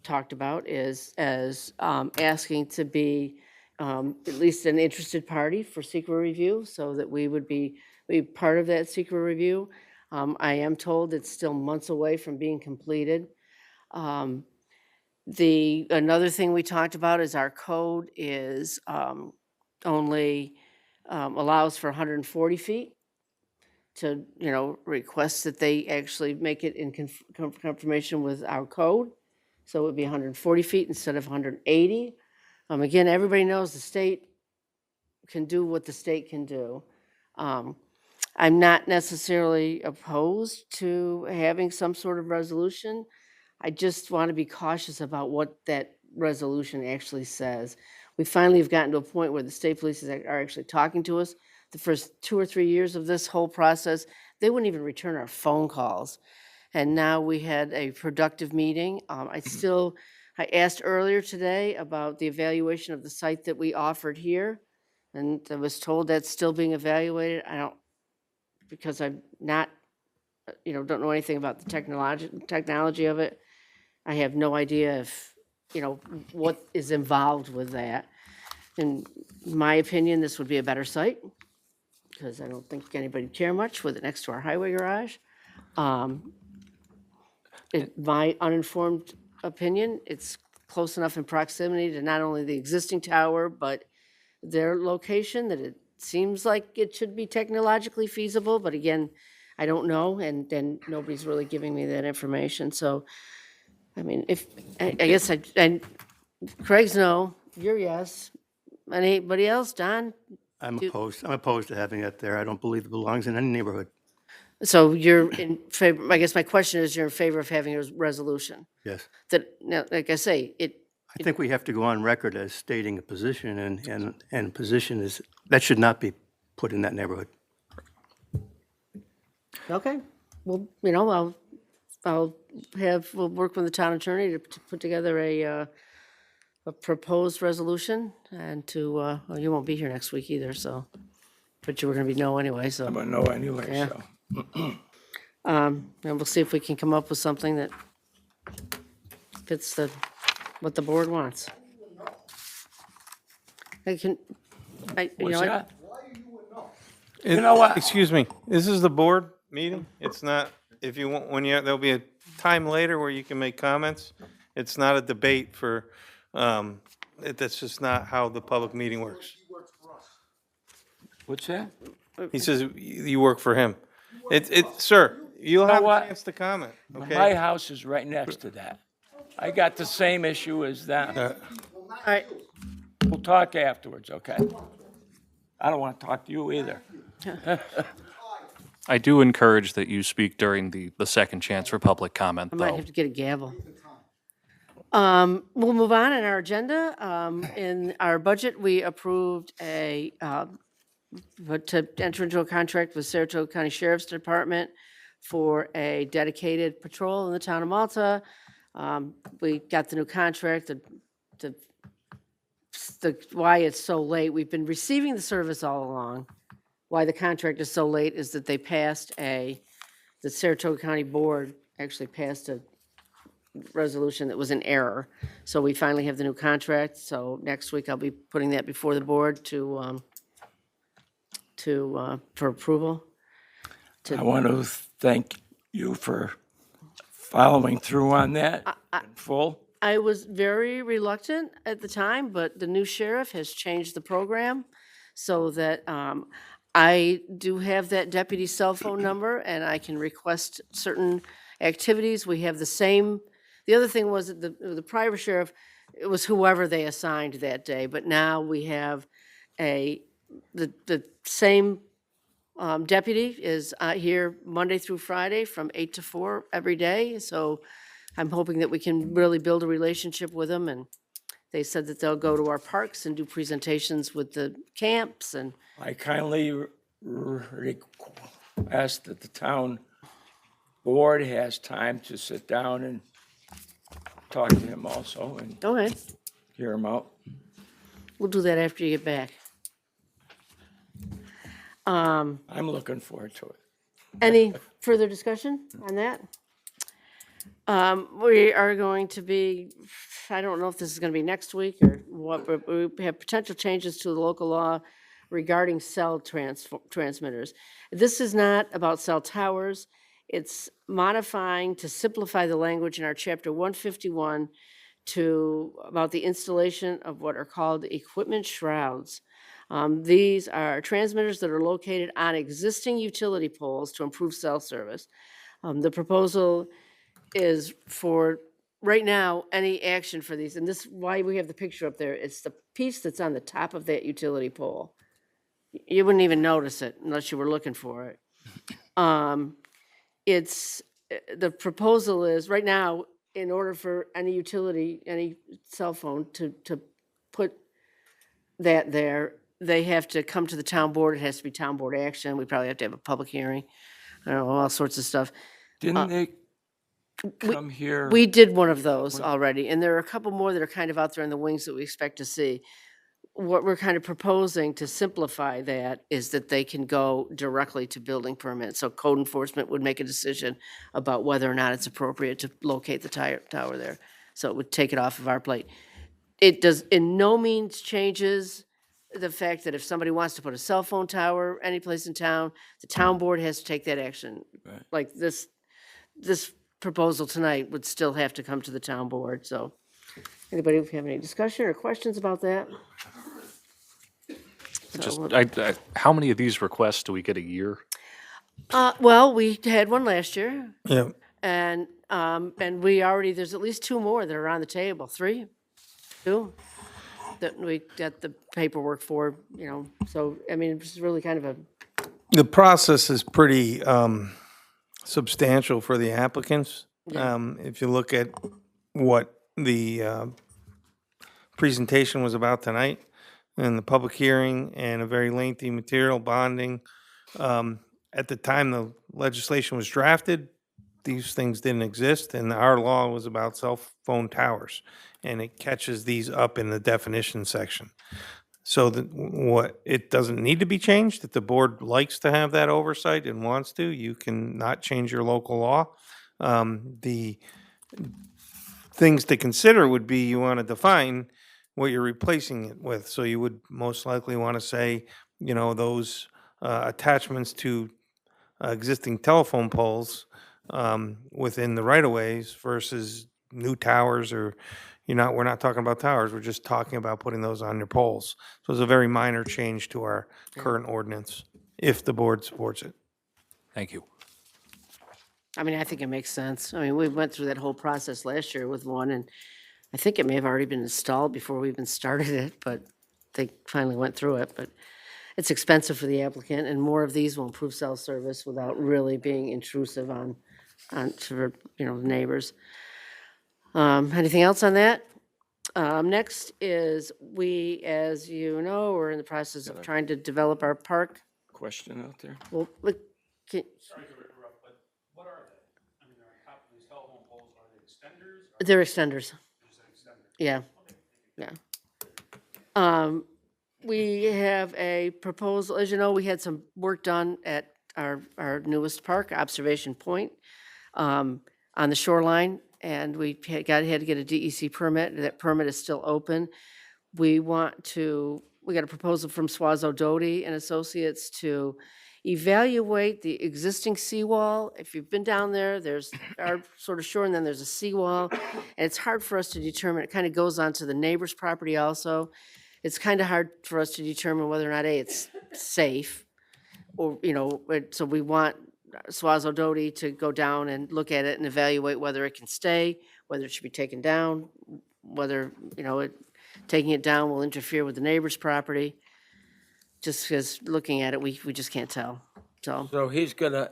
talked about is asking to be at least an interested party for secret review, so that we would be part of that secret review. I am told it's still months away from being completed. Another thing we talked about is our code is only allows for 140 feet to, request that they actually make it in confirmation with our code. So it would be 140 feet instead of 180. Again, everybody knows the state can do what the state can do. I'm not necessarily opposed to having some sort of resolution. I just want to be cautious about what that resolution actually says. We finally have gotten to a point where the state police are actually talking to us. The first 2 or 3 years of this whole process, they wouldn't even return our phone calls. And now we had a productive meeting. I asked earlier today about the evaluation of the site that we offered here, and I was told that's still being evaluated. Because I'm not, don't know anything about the technology of it. I have no idea if, what is involved with that. In my opinion, this would be a better site, because I don't think anybody'd care much with it next to our highway garage. In my uninformed opinion, it's close enough in proximity to not only the existing tower, but their location that it seems like it should be technologically feasible, but again, I don't know, and then nobody's really giving me that information. So, I mean, I guess and Craig's no, you're yes. Anybody else, Don? I'm opposed to having it there. I don't believe it belongs in any neighborhood. So you're in favor, I guess my question is, you're in favor of having a resolution? Yes. That, now, like I say, I think we have to go on record as stating a position, and position is, that should not be put in that neighborhood. okay, well, we'll work with the town attorney to put together a proposed resolution, and well, you won't be here next week either, so, but you were gonna be no anyway, so. I'm gonna know anyway, Yeah. so. And we'll see if we can come up with something that fits what the board wants. What's what? that? You know what? Excuse me, this is the board meeting? It's not, if you want, there'll be a time later where you can make comments. It's not a debate for, that's just not how the public meeting works. What's that? He says you work for him. Sir, you'll have a what? chance to comment, My okay? house is right next to that. I got the same issue as them. All right, We'll talk afterwards, okay? I don't want to talk to you either. I do encourage that you speak during the second chance for public comment, I might though. have to get a gavel. We'll move on in our agenda. In our budget, we approved to enter into a contract with Saratoga County Sheriff's Department for a dedicated patrol in the town of Malta. We got the new contract, why it's so late. We've been receiving the service all along. Why the contract is so late is that the Saratoga County Board actually passed a resolution that was in error. So we finally have the new contract. So next week I'll be putting that before the board for approval. I want to thank you for following through on that in full. I was very reluctant at the time, but the new sheriff has changed the program so that I do have that deputy cell phone number and I can request certain activities. We have the same, the other thing was that the prior sheriff, it was whoever they assigned that day, but now we have the same deputy is here Monday through Friday from 8 to 4 every day. So I'm hoping that we can really build a relationship with them. And they said that they'll go to our parks and do presentations with the camps. And I kindly request that the town board has time to sit down and talk to him also and okay, hear him out. we'll do that after you get back. I'm looking forward to it. Any further discussion on that? We are going to be, I don't know if this is going to be next week or what, but we have potential changes to the local law regarding cell transmitters. This is not about cell towers. It's modifying to simplify the language in our chapter 151 about the installation of what are called equipment shrouds. These are transmitters that are located on existing utility poles to improve cell service. The proposal is for, right now, any action for these, and this, why we have the picture up there, it's the piece that's on the top of that utility pole. You wouldn't even notice it unless you were looking for it. The proposal is, right now, in order for any utility, any cell phone to put that there, they have to come to the town board. It has to be town board action. We probably have to have a public hearing. I don't know, all sorts of stuff. Didn't they come here? We did one of those already, and there are a couple more that are kind of out there in the wings that we expect to see. What we're kind of proposing to simplify that is that they can go directly to building permits. So code enforcement would make a decision about whether or not it's appropriate to locate the tower there. So it would take it off of our plate. It does in no means changes the fact that if somebody wants to put a cell phone tower anyplace in town, the town board has to take that action. Right. Like this proposal tonight would still have to come to the town board, so. Anybody have any discussion or questions about that? Just, So, how many of these requests do we get a year? well, we had one last year, Yeah. and we already, there's at least 2 more that are on the table, 3, 2, that we got the paperwork for, so, I mean, it's really kind of The process is pretty substantial for the applicants. If you look at what the presentation was about tonight, and the public hearing, and a very lengthy material bonding. At the time the legislation was drafted, these things didn't exist, and our law was about cell phone towers, and it catches these up in the definition section. So that it doesn't need to be changed. If the board likes to have that oversight and wants to, you can not change your local law. The things to consider would be you want to define what you're replacing it with. So you would most likely want to say, those attachments to existing telephone poles within the right-of-ways versus new towers, or we're not talking about towers, we're just talking about putting those on your poles. So it's a very minor change to our current ordinance, if the board supports it. Thank you. I mean, I think it makes sense. I mean, we went through that whole process last year with one, and I think it may have already been installed before we even started it, but they finally went through it. But it's expensive for the applicant, and more of these will improve cell service without really being intrusive on neighbors. Anything else on that? Next is, we, as you know, we're in the process of trying to develop our park. Question out there? Well, look, can- They're extenders. Yeah, yeah. We have a proposal, as you know, we had some work done at our newest park, Observation Point, on the shoreline, and we had to get a DEC permit. That permit is still open. We got a proposal from Swazo Doty and Associates to evaluate the existing seawall. If you've been down there, there's our sort of shore, and then there's a seawall. And it's hard for us to determine, it kind of goes onto the neighbor's property also. It's kind of hard for us to determine whether or not, A, it's safe, or, so we want Swazo Doty to go down and look at it and evaluate whether it can stay, whether it should be taken down, whether, taking it down will interfere with the neighbor's property. Just because looking at it, we just can't tell, so. So he's gonna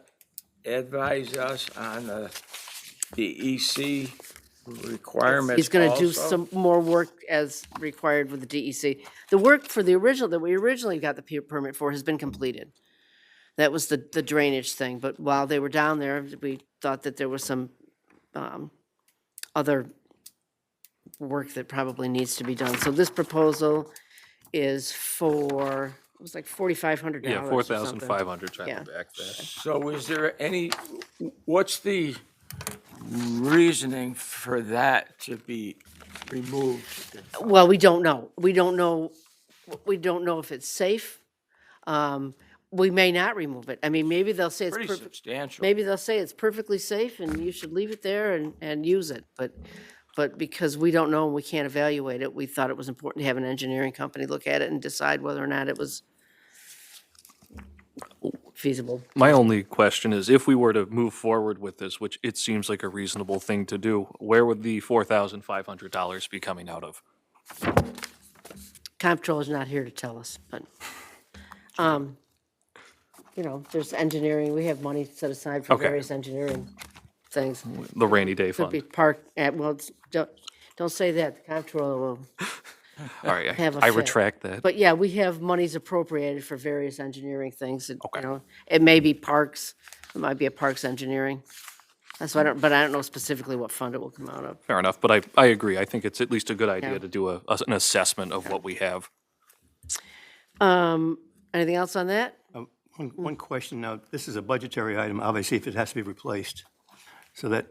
advise us on the DEC requirements He's gonna do also? some more work as required with the DEC. The work for the original, that we originally got the permit for, has been completed. That was the drainage thing, but while they were down there, we thought that there was some other work that probably needs to be done. So this proposal is for, it was like $4,500 Yeah, or something. 4,500 trying Yeah. to back that. So is there what's the reasoning for that to be removed? Well, we don't know. We don't know if it's safe. We may not remove it. I mean, maybe they'll say it's Pretty perfect. substantial. Maybe they'll say it's perfectly safe and you should leave it there and use it. But because we don't know and we can't evaluate it, we thought it was important to have an engineering company look at it and decide whether or not it was feasible. My only question is, if we were to move forward with this, which it seems like a reasonable thing to do, where would the $4,500 be coming out of? Comptroller is not here to tell us, but, there's engineering, we have money set aside for Okay. various engineering things. The rainy day Could be fund? park, don't say that, the comptroller will All right, have a I fit. retract that. But yeah, we have monies appropriated for various engineering things, it may be parks, it might be a parks engineering. That's why I don't know specifically what fund it will come out of. Fair enough, but I agree. I think it's at least a good Yeah. idea to do an assessment of what we have. Anything else on that? One question now, this is a budgetary item, obviously, if it has to be replaced. So that,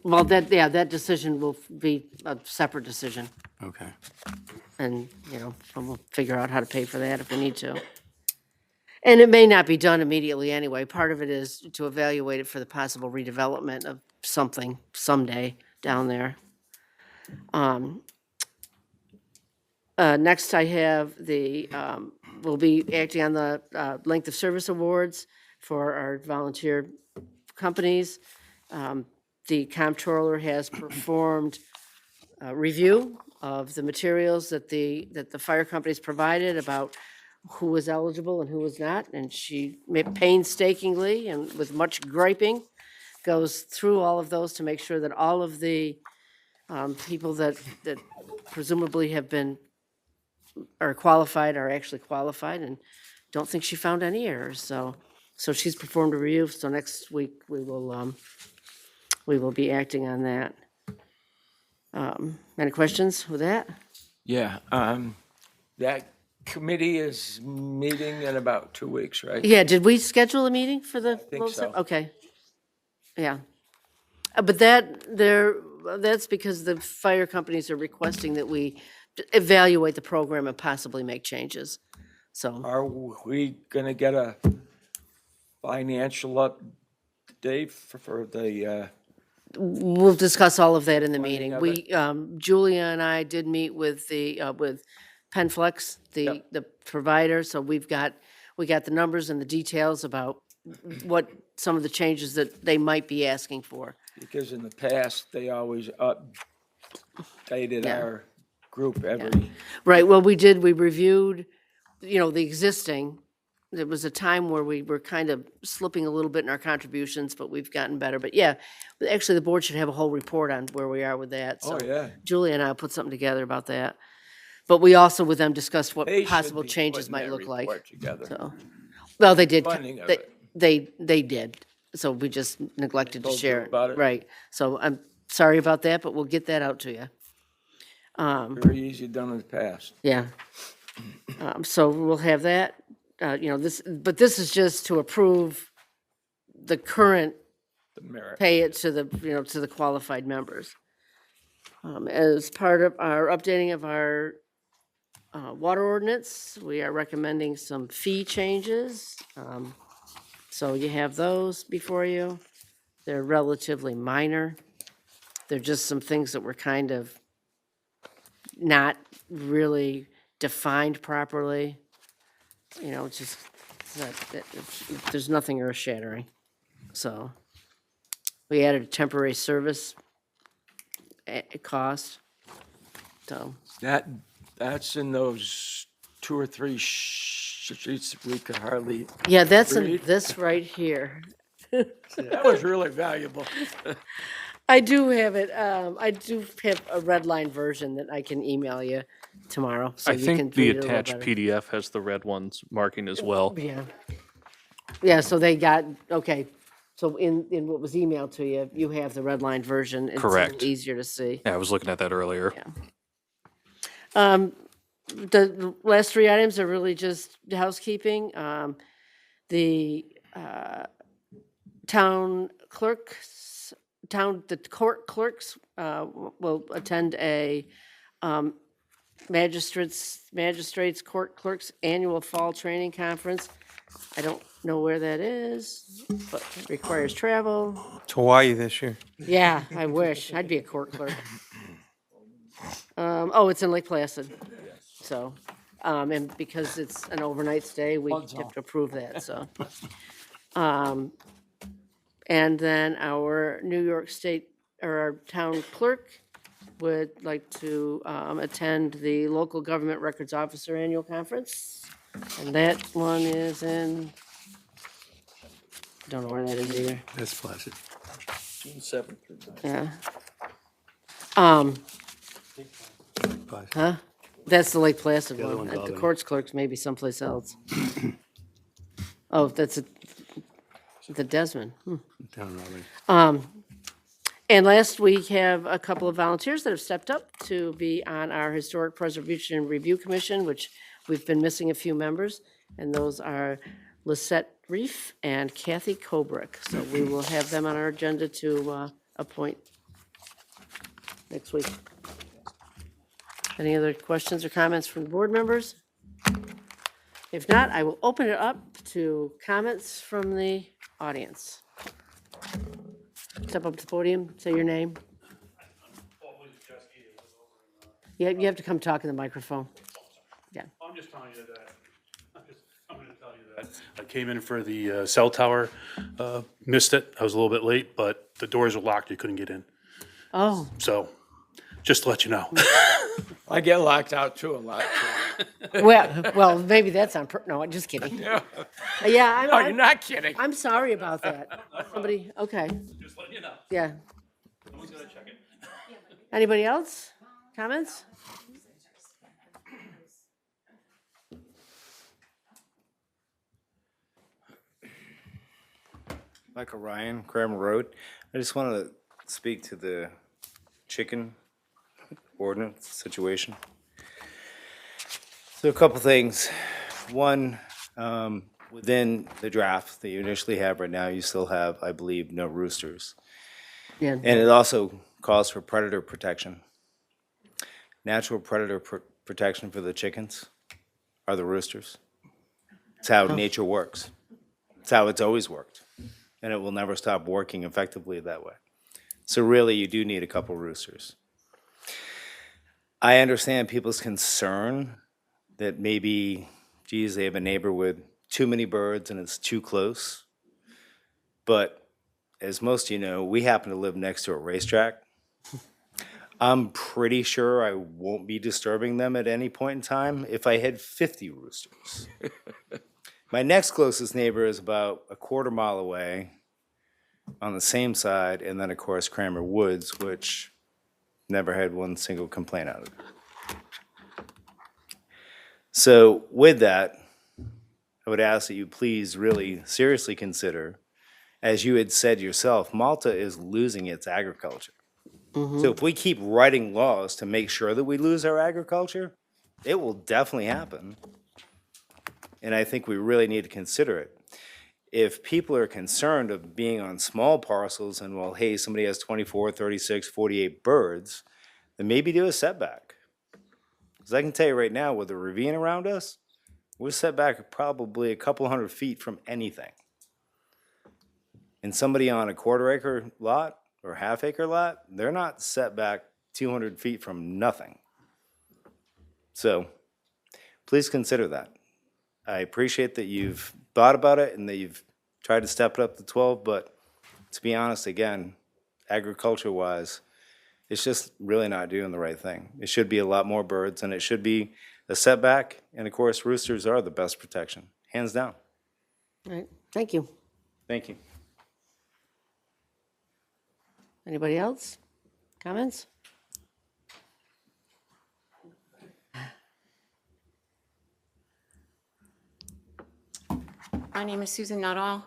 Well, that decision will be a separate decision, okay. and, and we'll figure out how to pay for that if we need to. And it may not be done immediately anyway. Part of it is to evaluate it for the possible redevelopment of something someday down there. Next, I have we'll be acting on the length of service awards for our volunteer companies. The comptroller has performed a review of the materials that the fire companies provided about who was eligible and who was not, and she painstakingly and with much griping goes through all of those to make sure that all of the people that presumably are qualified are actually qualified, and don't think she found any errors. So she's performed a review. So next week we will be acting on that. Any questions with that? Yeah, that committee is meeting in about 2 weeks, right? Yeah, did we schedule a meeting for the? think so. Okay. Yeah. But that's because the fire companies are requesting that we evaluate the program and possibly make changes. So, Are we gonna get a financial update for the, we'll discuss all of that in the meeting. of We, Julia and I did meet with with Penflex, the provider, so we got the numbers and the details about what some of the changes that they might be asking for. because in the past, they always updated Yeah. our group every, Right, well, we reviewed, the existing there was a time where we were kind of slipping a little bit in our contributions, but we've gotten better. But yeah, actually, the board should have a whole report on where we are with that. So Oh, yeah. Julie and I will put something together about that. But we also with them discussed what They should possible be changes putting might that look like. report together. So, well, they did. Funding of They, it. they did. So we just neglected to told you share it. about it? Right. So I'm sorry about that, but we'll get that out to you. Very easy done in the past. Yeah. So we'll have that, but this is just to approve the current The merit. pay it to the, to the qualified members. As part of our updating of our water ordinance, we are recommending some fee changes. So you have those before you. They're relatively minor. They're just some things that were kind of not really defined properly. It's just, there's nothing earth-shattering. So we added a temporary service cost. So, That's in those 2 or 3 sheets we could hardly, yeah, that's in Read. this right here. that was really valuable. I do have it, I do have a red line version that I can email you tomorrow. So I you can think the read it a little attached better. PDF has the red ones marking as well. Yeah. Yeah, so they got, okay, so in what was emailed to you, you have the red line version. It's a little Correct. easier to see. Yeah, I was looking at that earlier. The last 3 items are really just housekeeping. The the court clerks will attend a magistrates court clerks annual fall training conference. I don't know where that is, but it requires travel. It's Hawaii this year. Yeah, I wish. I'd be a court clerk. Oh, it's in Lake Placid. So, and because it's an overnight stay, we have to approve that, so. And then our New York State, or our town clerk would like to attend the Local Government Records Officer Annual Conference. And that one is in, don't know where that is either. That's Placid. Yeah. Placid. Huh? That's the Lake Placid The other one. one's The Albany. courts clerks may be someplace else. Oh, that's the Desmond. Down in Albany. And last, we have a couple of volunteers that have stepped up to be on our Historic Preservation and Review Commission, which we've been missing a few members, and those are Lisette Reef and Kathy Kobrick. So we will have them on our agenda to appoint next week. Any other questions or comments from the board members? If not, I will open it up to comments from the audience. Step up to the podium, say your name. Yeah, you have to come talk in the microphone. Yeah. I'm just telling you that, I'm gonna tell you that. I came in for the cell tower, missed it. I was a little bit late, but the doors were locked, you couldn't get in. Oh, So, just to let you know. I get locked out too a lot. well, maybe that's on, no, I'm just kidding. Yeah, No, you're not kidding. I'm sorry about that. Somebody, okay, Just letting you know. yeah. Someone's gonna check it. Anybody else? Comments? Michael Ryan, Cranmer Road. I just wanted to speak to the chicken ordinance situation. So a couple things. One, within the draft that you initially have right now, you still have, I believe, no roosters. Yeah. And it also calls for predator protection. Natural predator protection for the chickens are the roosters. It's how nature works. It's how it's always worked. And it will never stop working effectively that way. So really, you do need a couple roosters. I understand people's concern that maybe, geez, they have a neighbor with too many birds and it's too close. But as most of you know, we happen to live next to a racetrack. I'm pretty sure I won't be disturbing them at any point in time if I had 50 roosters. My next closest neighbor is about a quarter mile away on the same side, and then, of course, Cramer Woods, which never had one single complaint out of it. So with that, I would ask that you please really seriously consider, as you had said yourself, Malta is losing its agriculture. So if we keep writing laws to make sure that we lose our agriculture, it will definitely happen. And I think we really need to consider it. If people are concerned of being on small parcels and, well, hey, somebody has 24, 36, 48 birds, then maybe do a setback. Because I can tell you right now, with the ravine around us, we're set back probably a couple 100 feet from anything. And somebody on a quarter-acre lot or half-acre lot, they're not set back 200 feet from nothing. So please consider that. I appreciate that you've thought about it and that you've tried to step it up to 12, but to be honest, again, agriculture-wise, it's just really not doing the right thing. It should be a lot more birds, and it should be a setback, and of course, roosters are the best protection, hands down. All right, thank you. Thank you. Anybody else? Comments? My name is Susan Nuttall.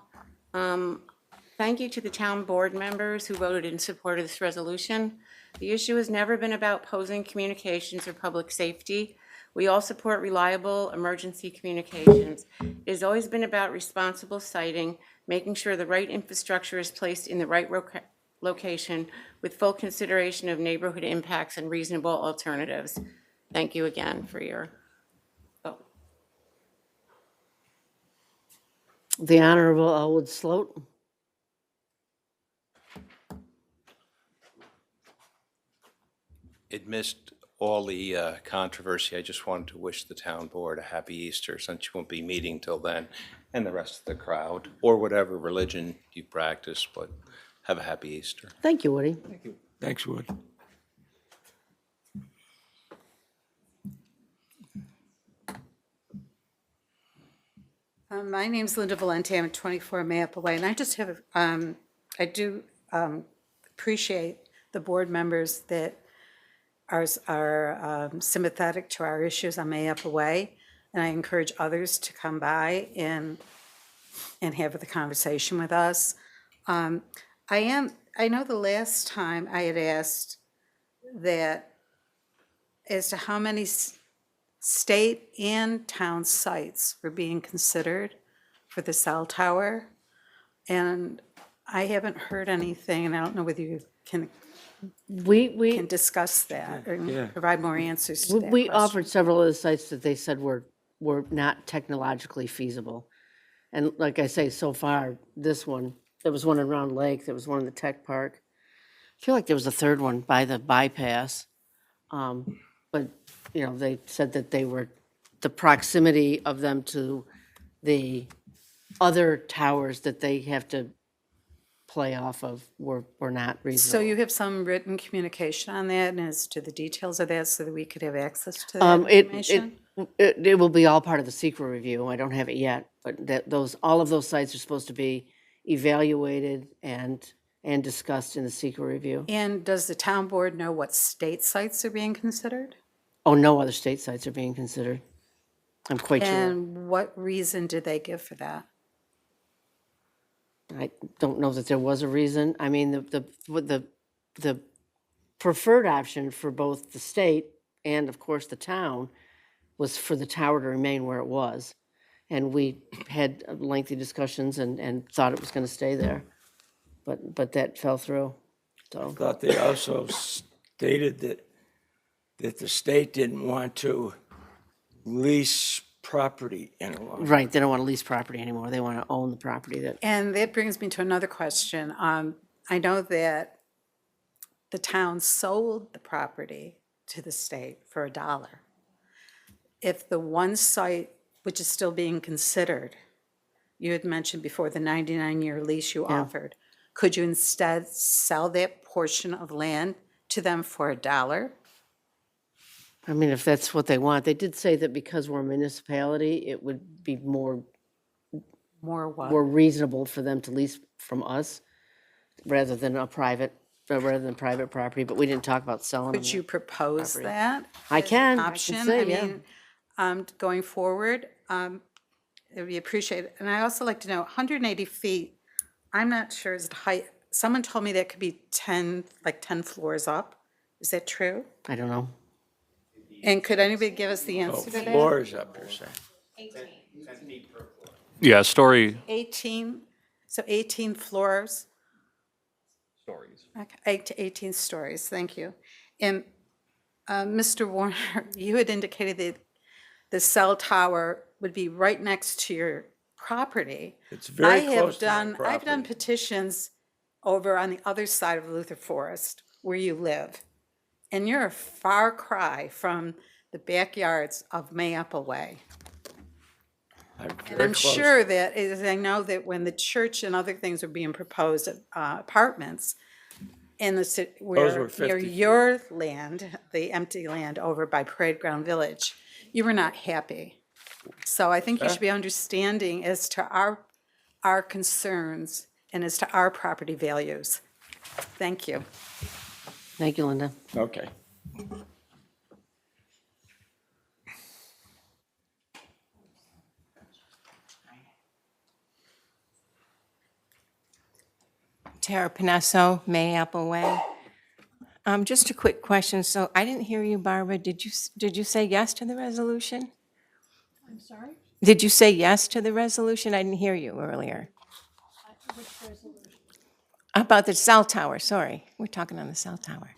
Thank you to the town board members who voted in support of this resolution. The issue has never been about posing communications or public safety. We all support reliable emergency communications. It has always been about responsible siting, making sure the right infrastructure is placed in the right location with full consideration of neighborhood impacts and reasonable alternatives. Thank you again for your vote. The Honorable Elwood Sloat. Amidst all the controversy, I just wanted to wish the town board a happy Easter, since you won't be meeting till then, and the rest of the crowd, or whatever religion you practice, but have a happy Easter. Thank you, Woody. Thank you. Thanks, Wood. My name's Linda Valente. I'm at 24 Mayapple Way, and I just have, I do appreciate the board members that are sympathetic to our issues on Mayapple Way, and I encourage others to come by and have the conversation with us. I know the last time I had asked that as to how many state and town sites were being considered for the cell tower. And I haven't heard anything, and I don't know whether you can discuss that or provide more answers to that We question. offered several of the sites that they said were not technologically feasible. And like I say, so far, this one, there was one in Round Lake, there was one in the tech park. I feel like there was a third one by the bypass. But, you know, they said that they were, the proximity of them to the other towers that they have to play off of were not So reasonable. you have some written communication on that and as to the details of that so that we could have access to that information? It will be all part of the secret review. I don't have it yet, but all of those sites are supposed to be evaluated and discussed in the secret review. And does the town board know what state sites are being considered? Oh, no other state sites are being considered. I'm quite sure. And what reason did they give for that? I don't know that there was a reason. I mean, the preferred option for both the state and, of course, the town was for the tower to remain where it was. And we had lengthy discussions and thought it was going to stay there. But that fell through, so. I thought they also stated that the state didn't want to lease property any longer. Right, they don't want to lease property anymore. They want to own the property that. And that brings me to another question. I know that the town sold the property to the state for $1. If the one site, which is still being considered, you had mentioned before the 99-year lease you offered, could you instead sell that portion of land to them for $1? I mean, if that's what they want. They did say that because we're a municipality, it would be more More what? were reasonable for them to lease from us rather than private property, but we didn't talk about selling them. Could you propose property. that? I as an can Option, say, I yeah. mean, going forward, it would be appreciated. And I also like to know, 180 feet, I'm not sure is the height. Someone told me that could be 10 floors up. Is that true? I don't know. And could anybody give us the answer to that? Floors up, you're saying. Yeah, story 18, so 18 floors? stories. Okay, 18 stories, thank you. And Mr. Warner, you had indicated that the cell tower would be right next to your property. It's very close to my I've done property. petitions over on the other side of Luther Forest, where you live. And you're a far cry from the backyards of Mayapple Way. And I'm sure that, as I know that when the church and other things were being proposed, apartments in the city, Those were where 50 near feet. your land, the empty land over by Parade Ground Village, you were not happy. So I think you should be understanding as to our concerns and as to our property values. Thank you. Thank you, Linda. Okay. Tara Panesso, Mayapple Way. Just a quick question. So I didn't hear you, Barbara. Did you say yes to the resolution? I'm sorry? Did you say yes to the resolution? I didn't hear you earlier. Which resolution? About the cell tower, sorry. We're talking on the cell tower.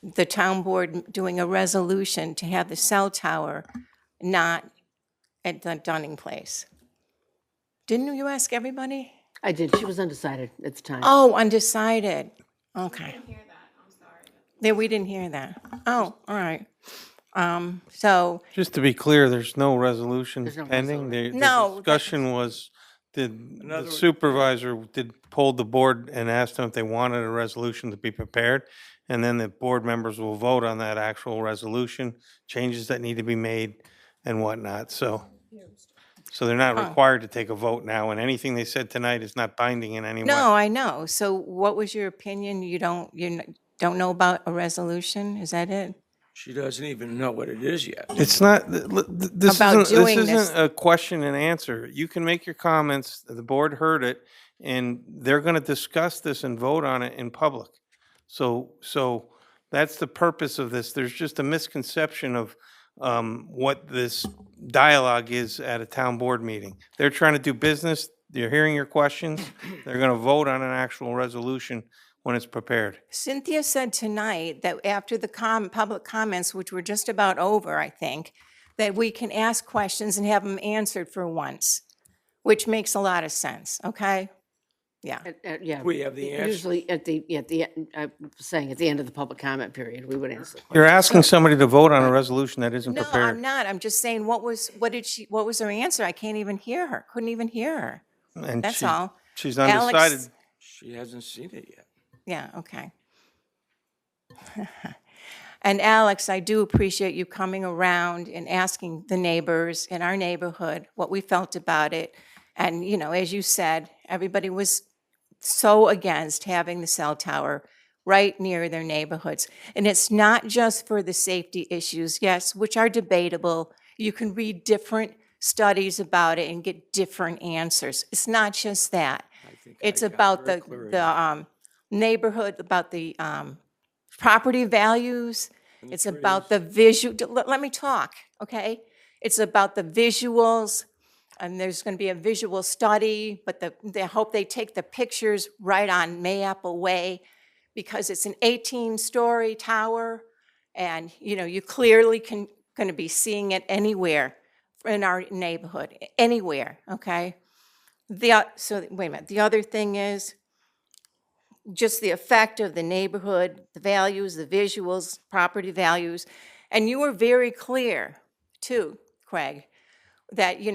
The town board doing a resolution to have the cell tower not at the Dunning Place. Didn't you ask everybody? I did. She was undecided at the time. Oh, undecided. Okay. Yeah, we didn't hear that. Oh, all right. So, Just to be clear, there's no resolution There's no pending. The No, discussion was, the supervisor polled the board and asked them if they wanted a resolution to be prepared. And then the board members will vote on that actual resolution, changes that need to be made and whatnot. So they're not required to take a vote now, and anything they said tonight is not binding in any way. no, I know. So what was your opinion? You don't know about a resolution? Is that it? She doesn't even know what it is yet. It's not, this About doing this. isn't a question and answer. You can make your comments, the board heard it, and they're gonna discuss this and vote on it in public. So that's the purpose of this. There's just a misconception of what this dialogue is at a town board meeting. They're trying to do business, they're hearing your questions, they're gonna vote on an actual resolution when it's prepared. Cynthia said tonight that after the public comments, which were just about over, I think, that we can ask questions and have them answered for once, which makes a lot of sense, okay? Yeah. Yeah. We have the answer. Usually at the I'm saying at the end of the public comment period, we would answer. You're asking somebody to vote on a resolution that isn't No, prepared. I'm not. I'm just saying, what was her answer? I can't even hear her. Couldn't even hear her. And That's all. She's Alex- undecided. She hasn't seen it yet. Yeah, okay. And Alex, I do appreciate you coming around and asking the neighbors in our neighborhood what we felt about it. And, as you said, everybody was so against having the cell tower right near their neighborhoods. And it's not just for the safety issues, yes, which are debatable. You can read different studies about it and get different answers. It's not just that. It's about the neighborhood, about the property values. It's about the visual, let me talk, okay? It's about the visuals, and there's going to be a visual study, but they hope they take the pictures right on Mayapple Way, because it's an 18-story tower, and, you clearly going to be seeing it anywhere in our neighborhood, anywhere, okay? So, wait a minute, the other thing is, just the effect of the neighborhood, the values, the visuals, property values. And you were very clear, too, Craig, that, you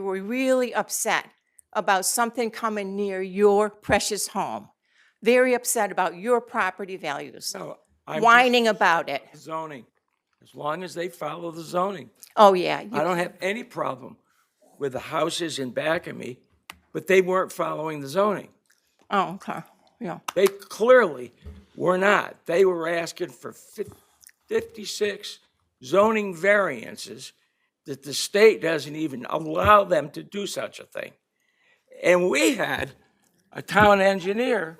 were really upset about something coming near your precious home. Very upset about your property values. No, I'm whining about it. Zoning, as long as they follow the zoning. Oh, yeah. I don't have any problem with the houses in back of me, but they weren't following the zoning. Oh, okay, yeah. They clearly were not. They were asking for 56 zoning variances that the state doesn't even allow them to do such a thing. And we had a town engineer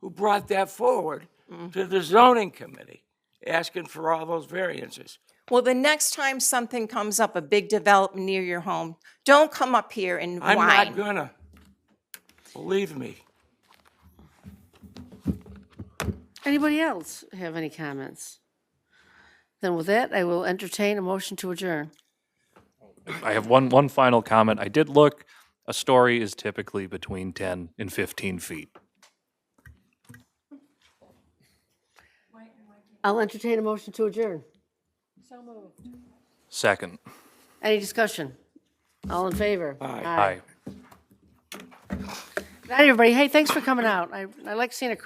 who brought that forward to the zoning committee, asking for all those variances. Well, the next time something comes up, a big development near your home, don't come up here and I'm whine. not gonna, believe me. Anybody else have any comments? Then with that, I will entertain a motion to adjourn. I have one final comment. I did look, a story is typically between 10 and 15 feet. I'll entertain a motion to adjourn. Second. Any discussion? All in favor? Aye. Good night, everybody. Hey, thanks for coming out. I like seeing a